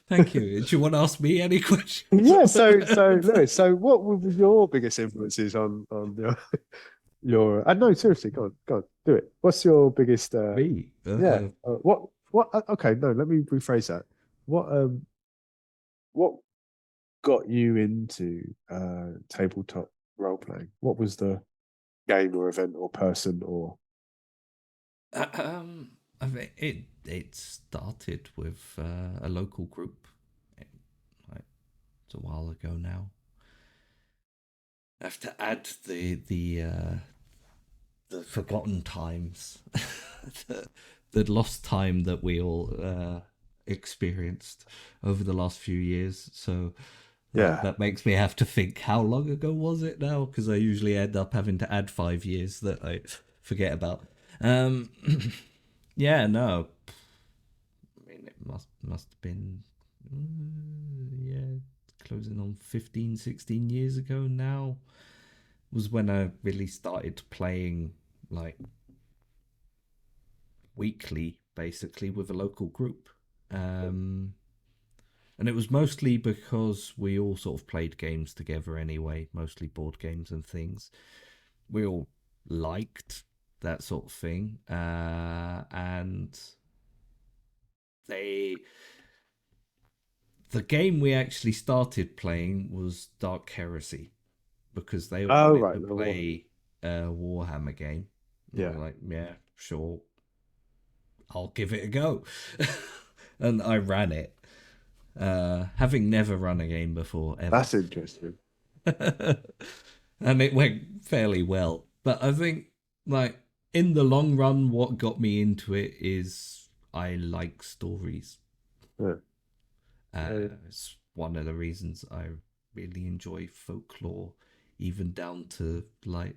C: Thank you. Do you want to ask me any questions?
B: Yeah. So Lewis, so what were your biggest influences on your? No, seriously, go on, do it. What's your biggest?
C: Me.
B: What? Okay, no. Let me rephrase that. What got you into tabletop role playing? What was the game or event or person or?
C: I mean, it started with a local group. It's a while ago now. I have to add the forgotten times, the lost time that we all experienced over the last few years. So that makes me have to think, how long ago was it now? Because I usually end up having to add 5 years that I forget about. No. I mean, it must have been closing on 15, 16 years ago now was when I really started playing like weekly, basically, with a local group. And it was mostly because we all sort of played games together anyway, mostly board games and things. We all liked that sort of thing. And the game we actually started playing was Dark Heresy, because they all wanted to play a Warhammer game. And we were like, yeah, sure, I'll give it a go. And I ran it. Having never run a game before ever.
B: That's interesting.
C: And it went fairly well. But I think, like, in the long run, what got me into it is I like stories. It's one of the reasons I really enjoy folklore, even down to, like,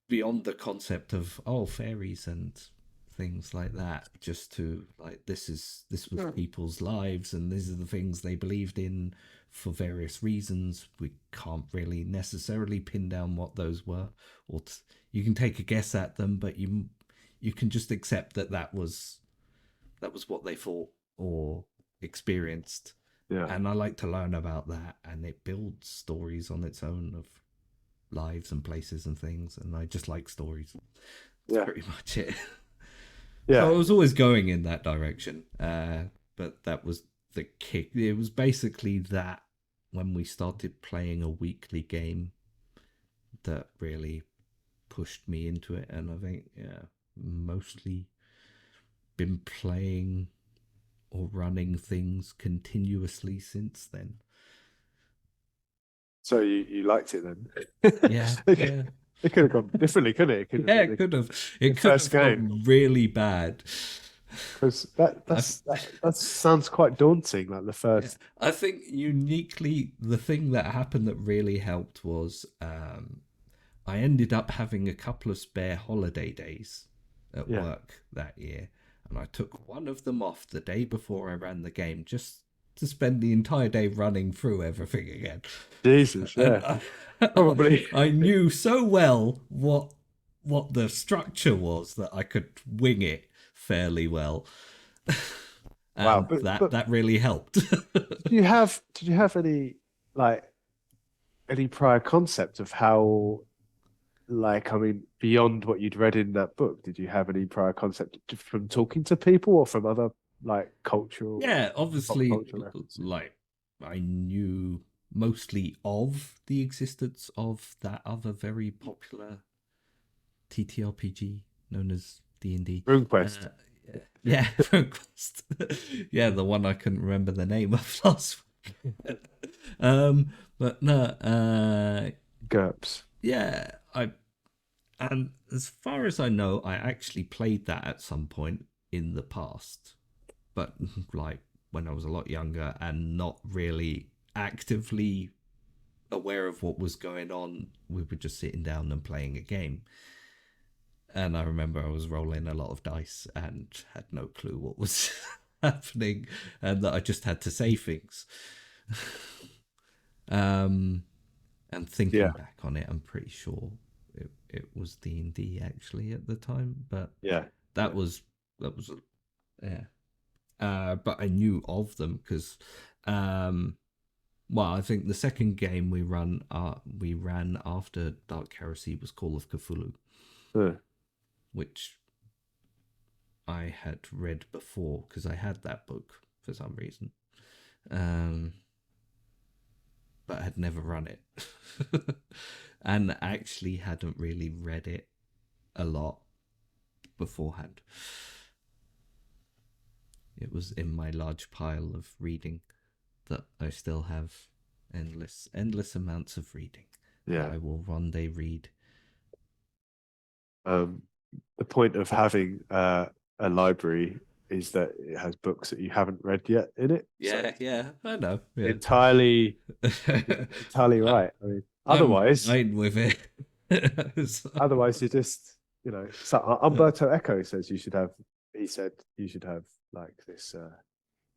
C: beyond the concept of fairies and things like that, just to, like, this was people's lives, and these are the things they believed in for various reasons. We can't really necessarily pin down what those were, or you can take a guess at them, but you can just accept that was what they thought or experienced. And I like to learn about that, and it builds stories on its own of lives and places and things, and I just like stories. That's pretty much it. So I was always going in that direction, but that was the kick. It was basically that when we started playing a weekly game that really pushed me into it, and I think mostly been playing or running things continuously since then.
B: So you liked it then?
C: Yeah.
B: It could have gone differently, couldn't it?
C: It could have. It could have gone really bad.
B: Because that sounds quite daunting. Like the first.
C: Yeah. I think uniquely, the thing that happened that really helped was I ended up having a couple of spare holiday days at work that year, and I took one of them off the day before I ran the game, just to spend the entire day running through everything again.
B: Jesus, probably.
C: I knew so well what the structure was that I could wing it fairly well. And
B: wow,
C: that really helped.
B: Did you have any prior concept of how, like, I mean, beyond what you'd read in that book, did you have any prior concept from talking to people or from other, like, cultural?
C: Yeah, obviously, like, I knew mostly of the existence of that other very popular TTRPG known as D&D.
B: RuneQuest.
C: Yeah, RuneQuest. Yeah, the one I couldn't remember the name of last week. But no,
B: GURPS.
C: Yeah, and as far as I know, I actually played that at some point in the past, but like when I was a lot younger and not really actively aware of what was going on. We were just sitting down and playing a game. And I remember I was rolling a lot of dice and had no clue what was happening, and that I just had to say things. And thinking back on it, I'm pretty sure it was D&D actually at the time, but that was but I knew of them because I think the second game we ran after Dark Heresy was Call of Cthulhu, which I had read before because I had that book for some reason, but I had never run it. And actually hadn't really read it a lot beforehand. It was in my large pile of reading that I still have endless amounts of reading. That I will one day read.
B: The point of having a library is that it has books that you haven't read yet in it.
C: I know. Yeah.
B: Entirely right. I mean, otherwise,
C: I'm with it.
B: Otherwise, you just, So Umberto Eco says you should have. He said you should have like this.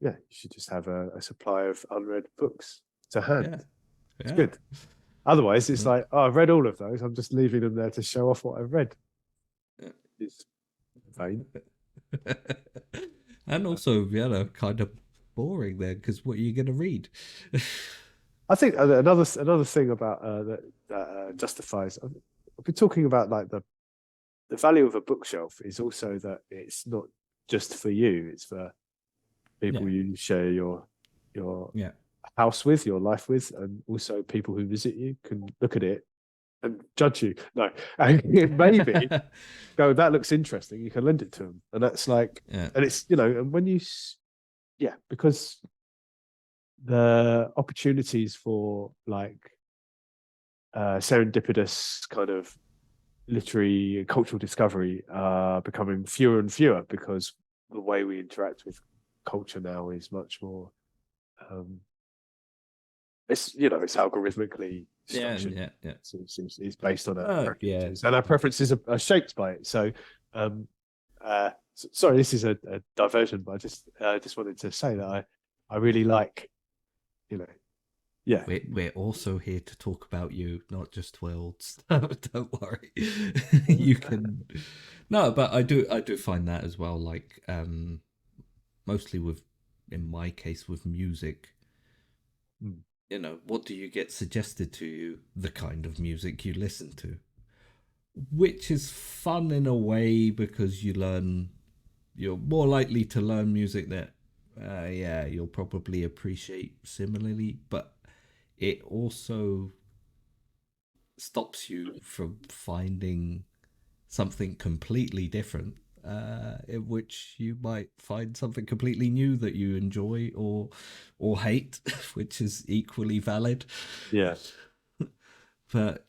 B: You should just have a supply of unread books to hand. It's good. Otherwise, it's like, I've read all of those. I'm just leaving them there to show off what I've read. is vain.
C: And also, kind of boring then, because what are you going to read?
B: I think another thing about that justifies. I've been talking about like the value of a bookshelf is also that it's not just for you; it's for people you share your house with, your life with, and also people who visit you can look at it and judge you. No, and maybe go, that looks interesting. You can lend it to them, and that's like, and it's and when you, because the opportunities for like serendipitous kind of literary and cultural discovery are becoming fewer and fewer because the way we interact with culture now is much more it's it's algorithmically structured. So it's based on our preferences, and our preferences are shaped by it. So sorry, this is a diversion, but I just wanted to say that I really like
C: we're also here to talk about you, not just worlds. Don't worry. You can but I do find that as well, like mostly in my case with music, what do you get suggested to you? The kind of music you listen to, which is fun in a way because you're more likely to learn music that you'll probably appreciate similarly, but it also stops you from finding something completely different, in which you might find something completely new that you enjoy or hate, which is equally valid.
B: Yeah.
C: But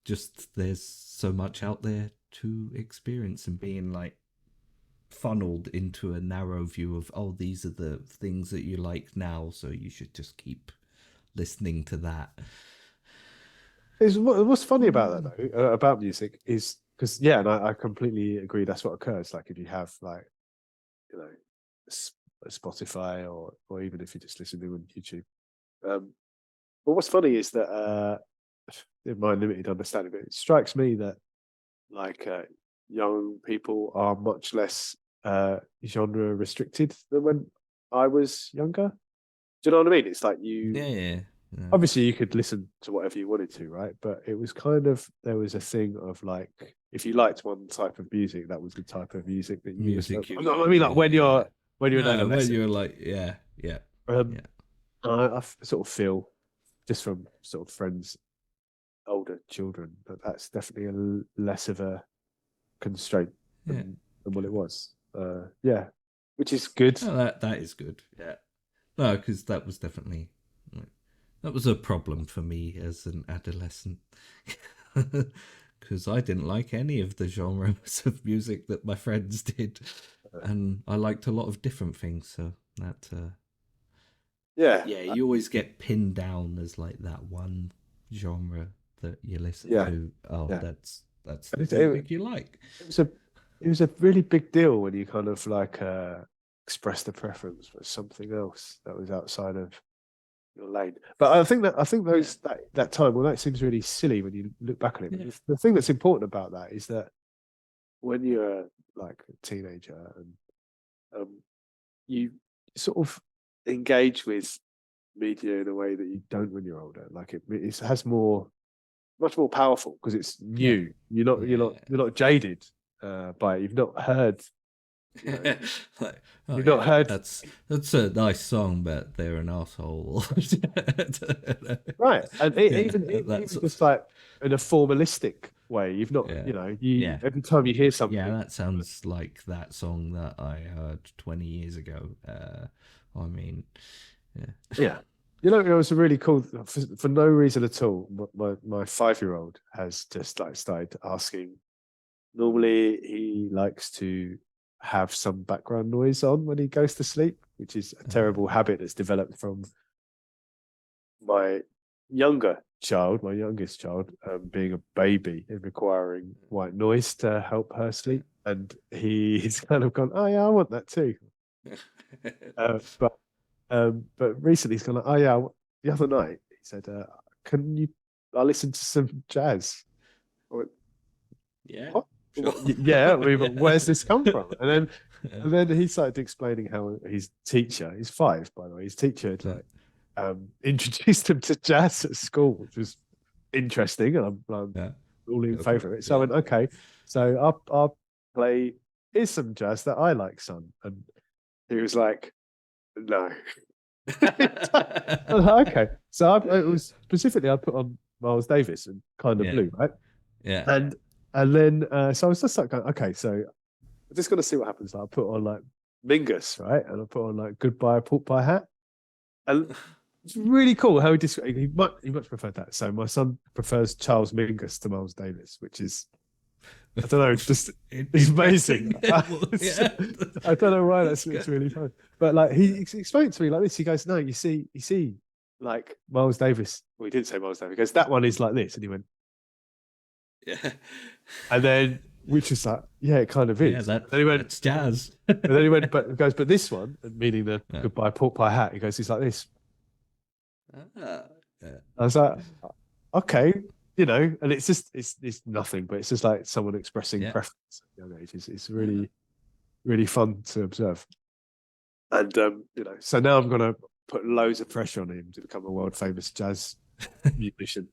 C: just there's so much out there to experience, and being like funneled into a narrow view of, oh, these are the things that you like now, so you should just keep listening to that.
B: What's funny about that though, about music, is because and I completely agree, that's what occurs. Like if you have like Spotify or even if you just listen to it on YouTube. But what's funny is that in my limited understanding, but it strikes me that like young people are much less genre restricted than when I was younger. Do you know what I mean? It's like obviously you could listen to whatever you wanted to, right? But it was kind of, there was a thing of like, if you liked one type of music, that was the type of music that you I mean, like when you're an adolescent,
C: when you're like
B: I sort of feel, just from sort of friends, older children, that's definitely less of a constraint than what it was. Which is good.
C: That is good. No, because that was definitely a problem for me as an adolescent, because I didn't like any of the genres of music that my friends did, and I liked a lot of different things. So that you always get pinned down as like that one genre that you listen to. Oh, that's the music you like.
B: It was a really big deal when you kind of like expressed a preference for something else that was outside of your lane. But I think those that time, well, that seems really silly when you look back on it. But the thing that's important about that is that when you're like a teenager and you sort of engage with media in a way that you don't when you're older. Like it has much more powerful because it's new. You're not jaded by it. You've not heard. You've not heard.
C: That's a nice song, but they're an asshole.
B: Right, and even just like in a formalistic way, you've not. Every time you hear something,
C: that sounds like that song that I heard 20 years ago. I mean,
B: it was a really cool, for no reason at all. My 5-year-old has just like started asking. Normally, he likes to have some background noise on when he goes to sleep, which is a terrible habit that's developed from my youngest child, being a baby and requiring white noise to help her sleep. And he's kind of gone, oh yeah, I want that too. But recently he's gone like, oh yeah, the other night he said, I listened to some jazz. I went, what? yeah, I mean, but where's this come from? And then he started explaining how his teacher, he's 5, by the way, his teacher had like introduced him to jazz at school, which was interesting, and I'm all in favour of it. So I went, okay, so I'll play. Here's some jazz that I like, son. And he was like, no. Okay, so it was specifically I put on Miles Davis and Kind of Blue, right?
C: Yeah.
B: And then so I was just like, okay, so I'm just gonna see what happens. Like, I put on like Mingus, right? And I put on like Goodbye Pork Pie Hat. And it's really cool how he much preferred that. So my son prefers Charles Mingus to Miles Davis, which is, I don't know, just it's amazing. I don't know why it's really fun. But like he explained to me like this. He goes, no, you see, like Miles Davis. Well, he didn't say Miles Davis. He goes, that one is like this, and he went,
C: yeah.
B: And then which is like, yeah, it kind of is.
C: Yeah, that's jazz.
B: And then he went, but this one, meaning the Goodbye Pork Pie Hat. He goes, it's like this. I was like, okay, and it's just it's nothing, but it's just like someone expressing preference at young age. It's really, really fun to observe. And so now I'm gonna put loads of pressure on him to become a world famous jazz musician.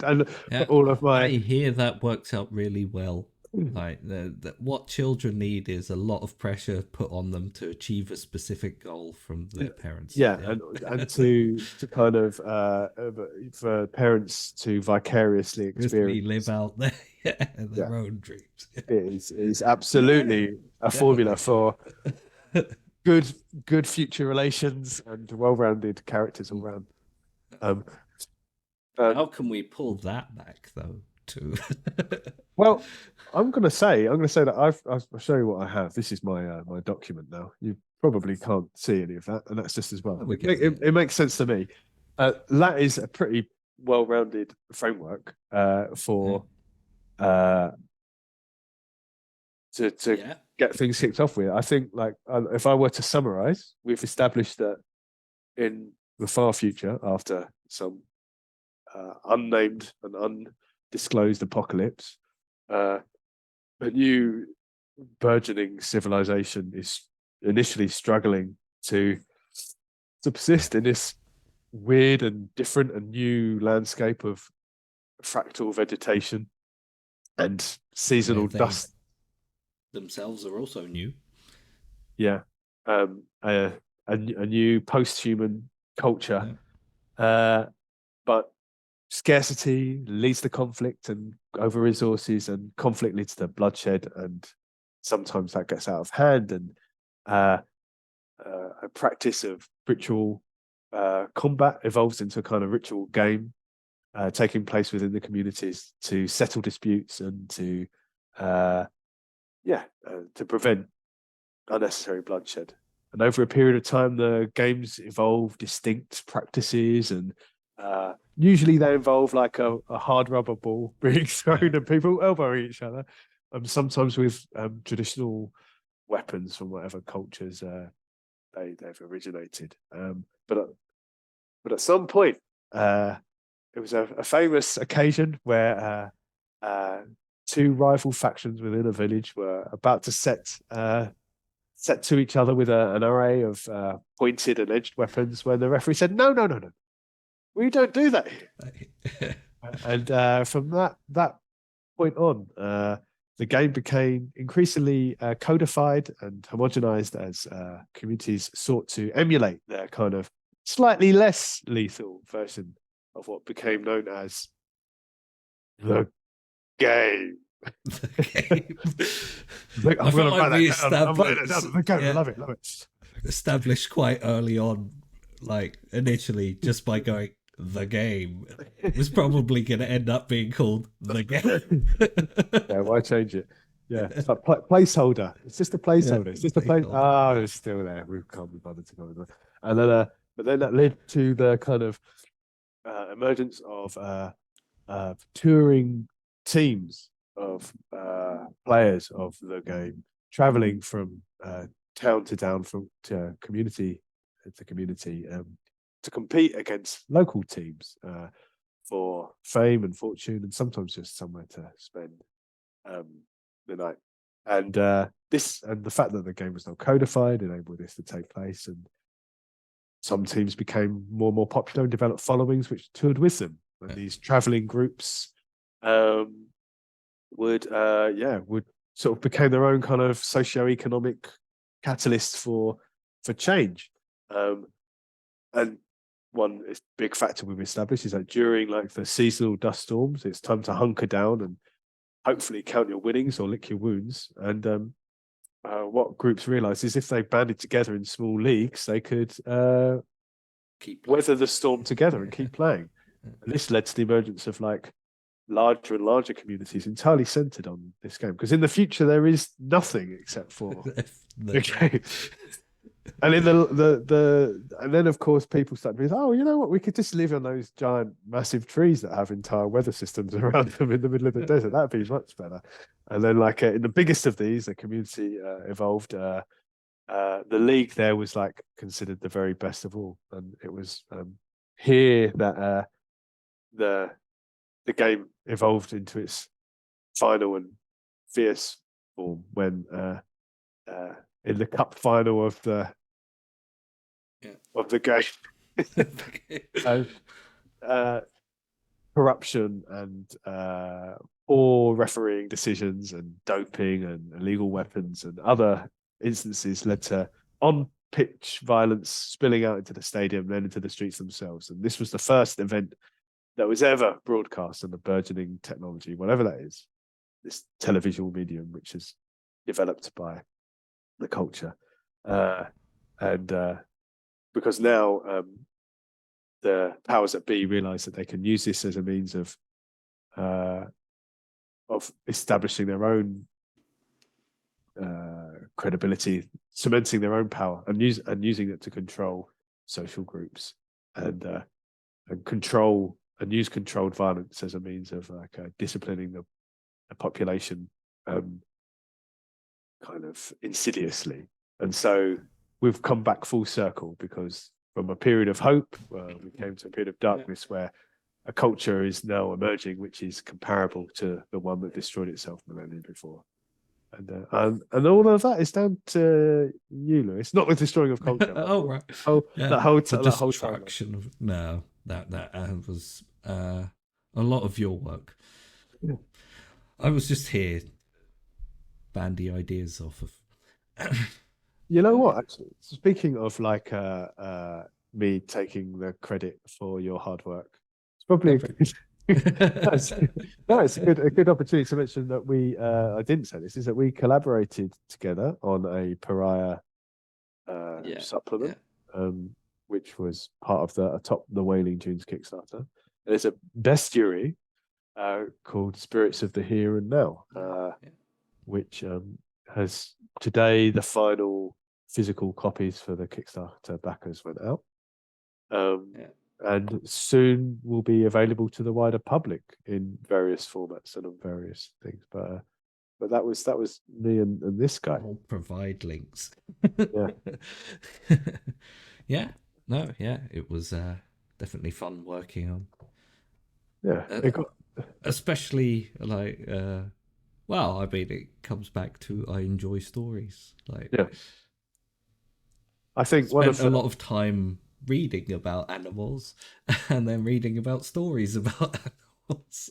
B: And all of my
C: I hear that works out really well. Like what children need is a lot of pressure put on them to achieve a specific goal from their parents.
B: And to kind of for parents to vicariously experience,
C: live out their own dreams.
B: It is absolutely a formula for good future relations and well-rounded characters all round.
C: How can we pull that back though?
B: Well, I'm going to say that I'll show you what I have. This is my my document now. You probably can't see any of that, and that's just as well. It makes sense to me. That is a pretty well-rounded framework for to get things kicked off with. I think, like, if I were to summarize, we've established that in the far future, after some unnamed and undisclosed apocalypse, a new burgeoning civilization is initially struggling to subsist in this weird and different and new landscape of fractal vegetation and seasonal dust.
C: Themselves are also new.
B: Yeah. A new post-human culture. But scarcity leads to conflict and over resources, and conflict leads to bloodshed, and sometimes that gets out of hand, and a practice of ritual combat evolves into a kind of ritual game taking place within the communities to settle disputes and to prevent unnecessary bloodshed. And over a period of time, the games evolve distinct practices, and usually they involve like a hard rubber ball being thrown and people elbowing each other, sometimes with traditional weapons from whatever cultures they've originated. But at some point, it was a famous occasion where two rival factions within a village were about to set to each other with an array of pointed and edged weapons, when the referee said, no, we don't do that here. And from that point on, the game became increasingly codified and homogenized as communities sought to emulate their kind of slightly less lethal version of what became known as the game. Look, I'm going to write that down. I love it.
C: Established quite early on, like initially, just by going the game, it was probably going to end up being called the game.
B: Yeah, why change it? Yeah, it's like placeholder. It's just a placeholder. It's just a place. Oh, it's still there. We can't be bothered to go with it. And then, but then that led to the kind of emergence of touring teams of players of the game, traveling from town to town, to community to community, to compete against local teams for fame and fortune, and sometimes just somewhere to spend the night. And this and the fact that the game was not codified enabled this to take place, and some teams became more and more popular and developed followings which toured with them. And these traveling groups would sort of became their own kind of socio-economic catalyst for change. And one big factor we've established is that during like the seasonal dust storms, it's time to hunker down and hopefully count your winnings or lick your wounds. And what groups realize is if they banded together in small leagues, they could
C: Keep
B: weather the storm together and keep playing. And this led to the emergence of like larger and larger communities entirely centered on this game, because in the future there is nothing except for the game. And in and then of course people start to be like, oh, you know what, we could just live on those giant massive trees that have entire weather systems around them in the middle of the desert. That'd be much better. And then like in the biggest of these, the community evolved. The league there was like considered the very best of all, and it was here that the game evolved into its final and fierce form when in the cup final of the game, corruption and poor refereeing decisions and doping and illegal weapons and other instances led to on-pitch violence spilling out into the stadium, then into the streets themselves. And this was the first event that was ever broadcast on the burgeoning technology, whatever that is, this televisual medium, which is developed by the culture. And because now the powers that be realize that they can use this as a means of establishing their own credibility, cementing their own power, and using it to control social groups and control and use controlled violence as a means of like disciplining the population kind of insidiously. And so we've come back full circle, because from a period of hope we came to a period of darkness where a culture is now emerging which is comparable to the one that destroyed itself millennia before. And all of that is down to you, Lewis, not the destroying of culture.
C: Oh, right.
B: That whole
C: destruction of that was a lot of your work.
B: Yeah.
C: I was just here bandy ideas off of.
B: You know what? Actually, speaking of like me taking the credit for your hard work, it's probably it's a good opportunity to mention that we I didn't say this, is that we collaborated together on a PARIAH supplement, which was part of the atop the Wailing Dunes Kickstarter. And there's a bestiary called Spirits of the Here and Now, which has today the final physical copies for the Kickstarter backers went out. And soon will be available to the wider public in various formats and on various things. But that was me and this guy.
C: I'll provide links.
B: Yeah.
C: It was definitely fun working on.
B: Yeah,
C: especially like well, I mean, it comes back to I enjoy stories. Like,
B: I think
C: a lot of time reading about animals and then reading about stories about animals.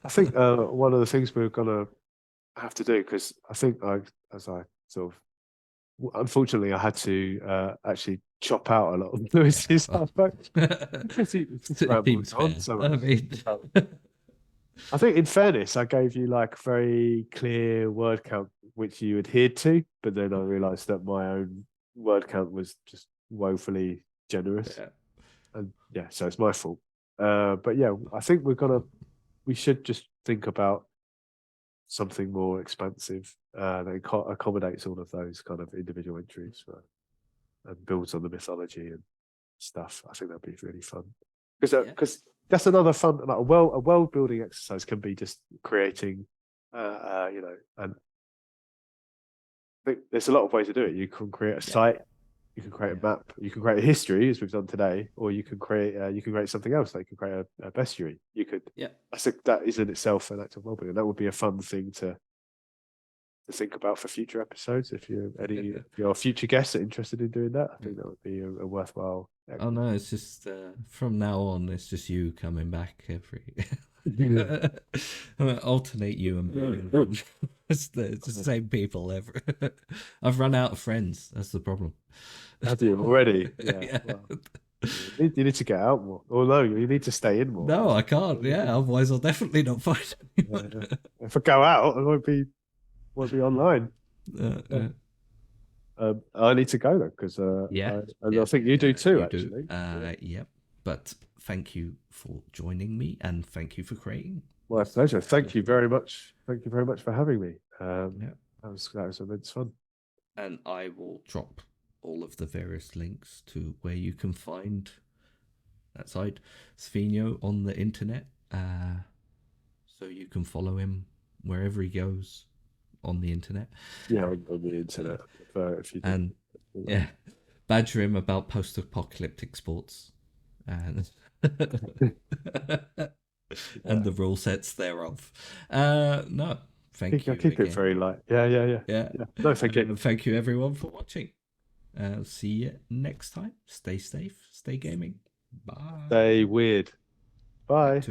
B: I think one of the things we're gonna have to do, because I think unfortunately I had to actually chop out a lot of Lewis's aspects. I think in fairness, I gave you like very clear word count which you adhered to, but then I realized that my own word count was just woefully generous. And so it's my fault. But yeah, I think we should just think about something more expansive that accommodates all of those kind of individual entries and builds on the mythology and stuff. I think that'd be really fun, because that's another fun, like a world building exercise can be just creating and I think there's a lot of ways to do it. You can create a site, you can create a map, you can create a history as we've done today, or you can create something else. Like you can create a bestiary. You could I think that is in itself an act of well-being. That would be a fun thing to think about for future episodes. If you're if your future guests are interested in doing that, I think that would be a worthwhile.
C: Oh no, it's just from now on, it's just you coming back every. I'm gonna alternate you and me. It's the same people ever. I've run out of friends. That's the problem.
B: Have you already? Yeah.
C: Yeah.
B: Well, you need to get out more. Or no, you need to stay in more.
C: No, I can't. Yeah, otherwise I'll definitely not find anyone.
B: If I go out, I won't be online. I need to go though, because I think you do too. Actually,
C: Yep. But thank you for joining me, and thank you for creating.
B: My pleasure. Thank you very much. Thank you very much for having me. That was immense fun.
C: And I will drop all of the various links to where you can find that side, Sofinho, on the internet, so you can follow him wherever he goes on the internet.
B: Yeah, on the internet. If you
C: and yeah, badger him about post-apocalyptic sports and and the rule sets thereof. No, thank you.
B: Keep
C: again.
B: it very light. Yeah. No, thank you.
C: Thank you everyone for watching. See you next time. Stay safe. Stay gaming. Bye.
B: Stay weird. Bye.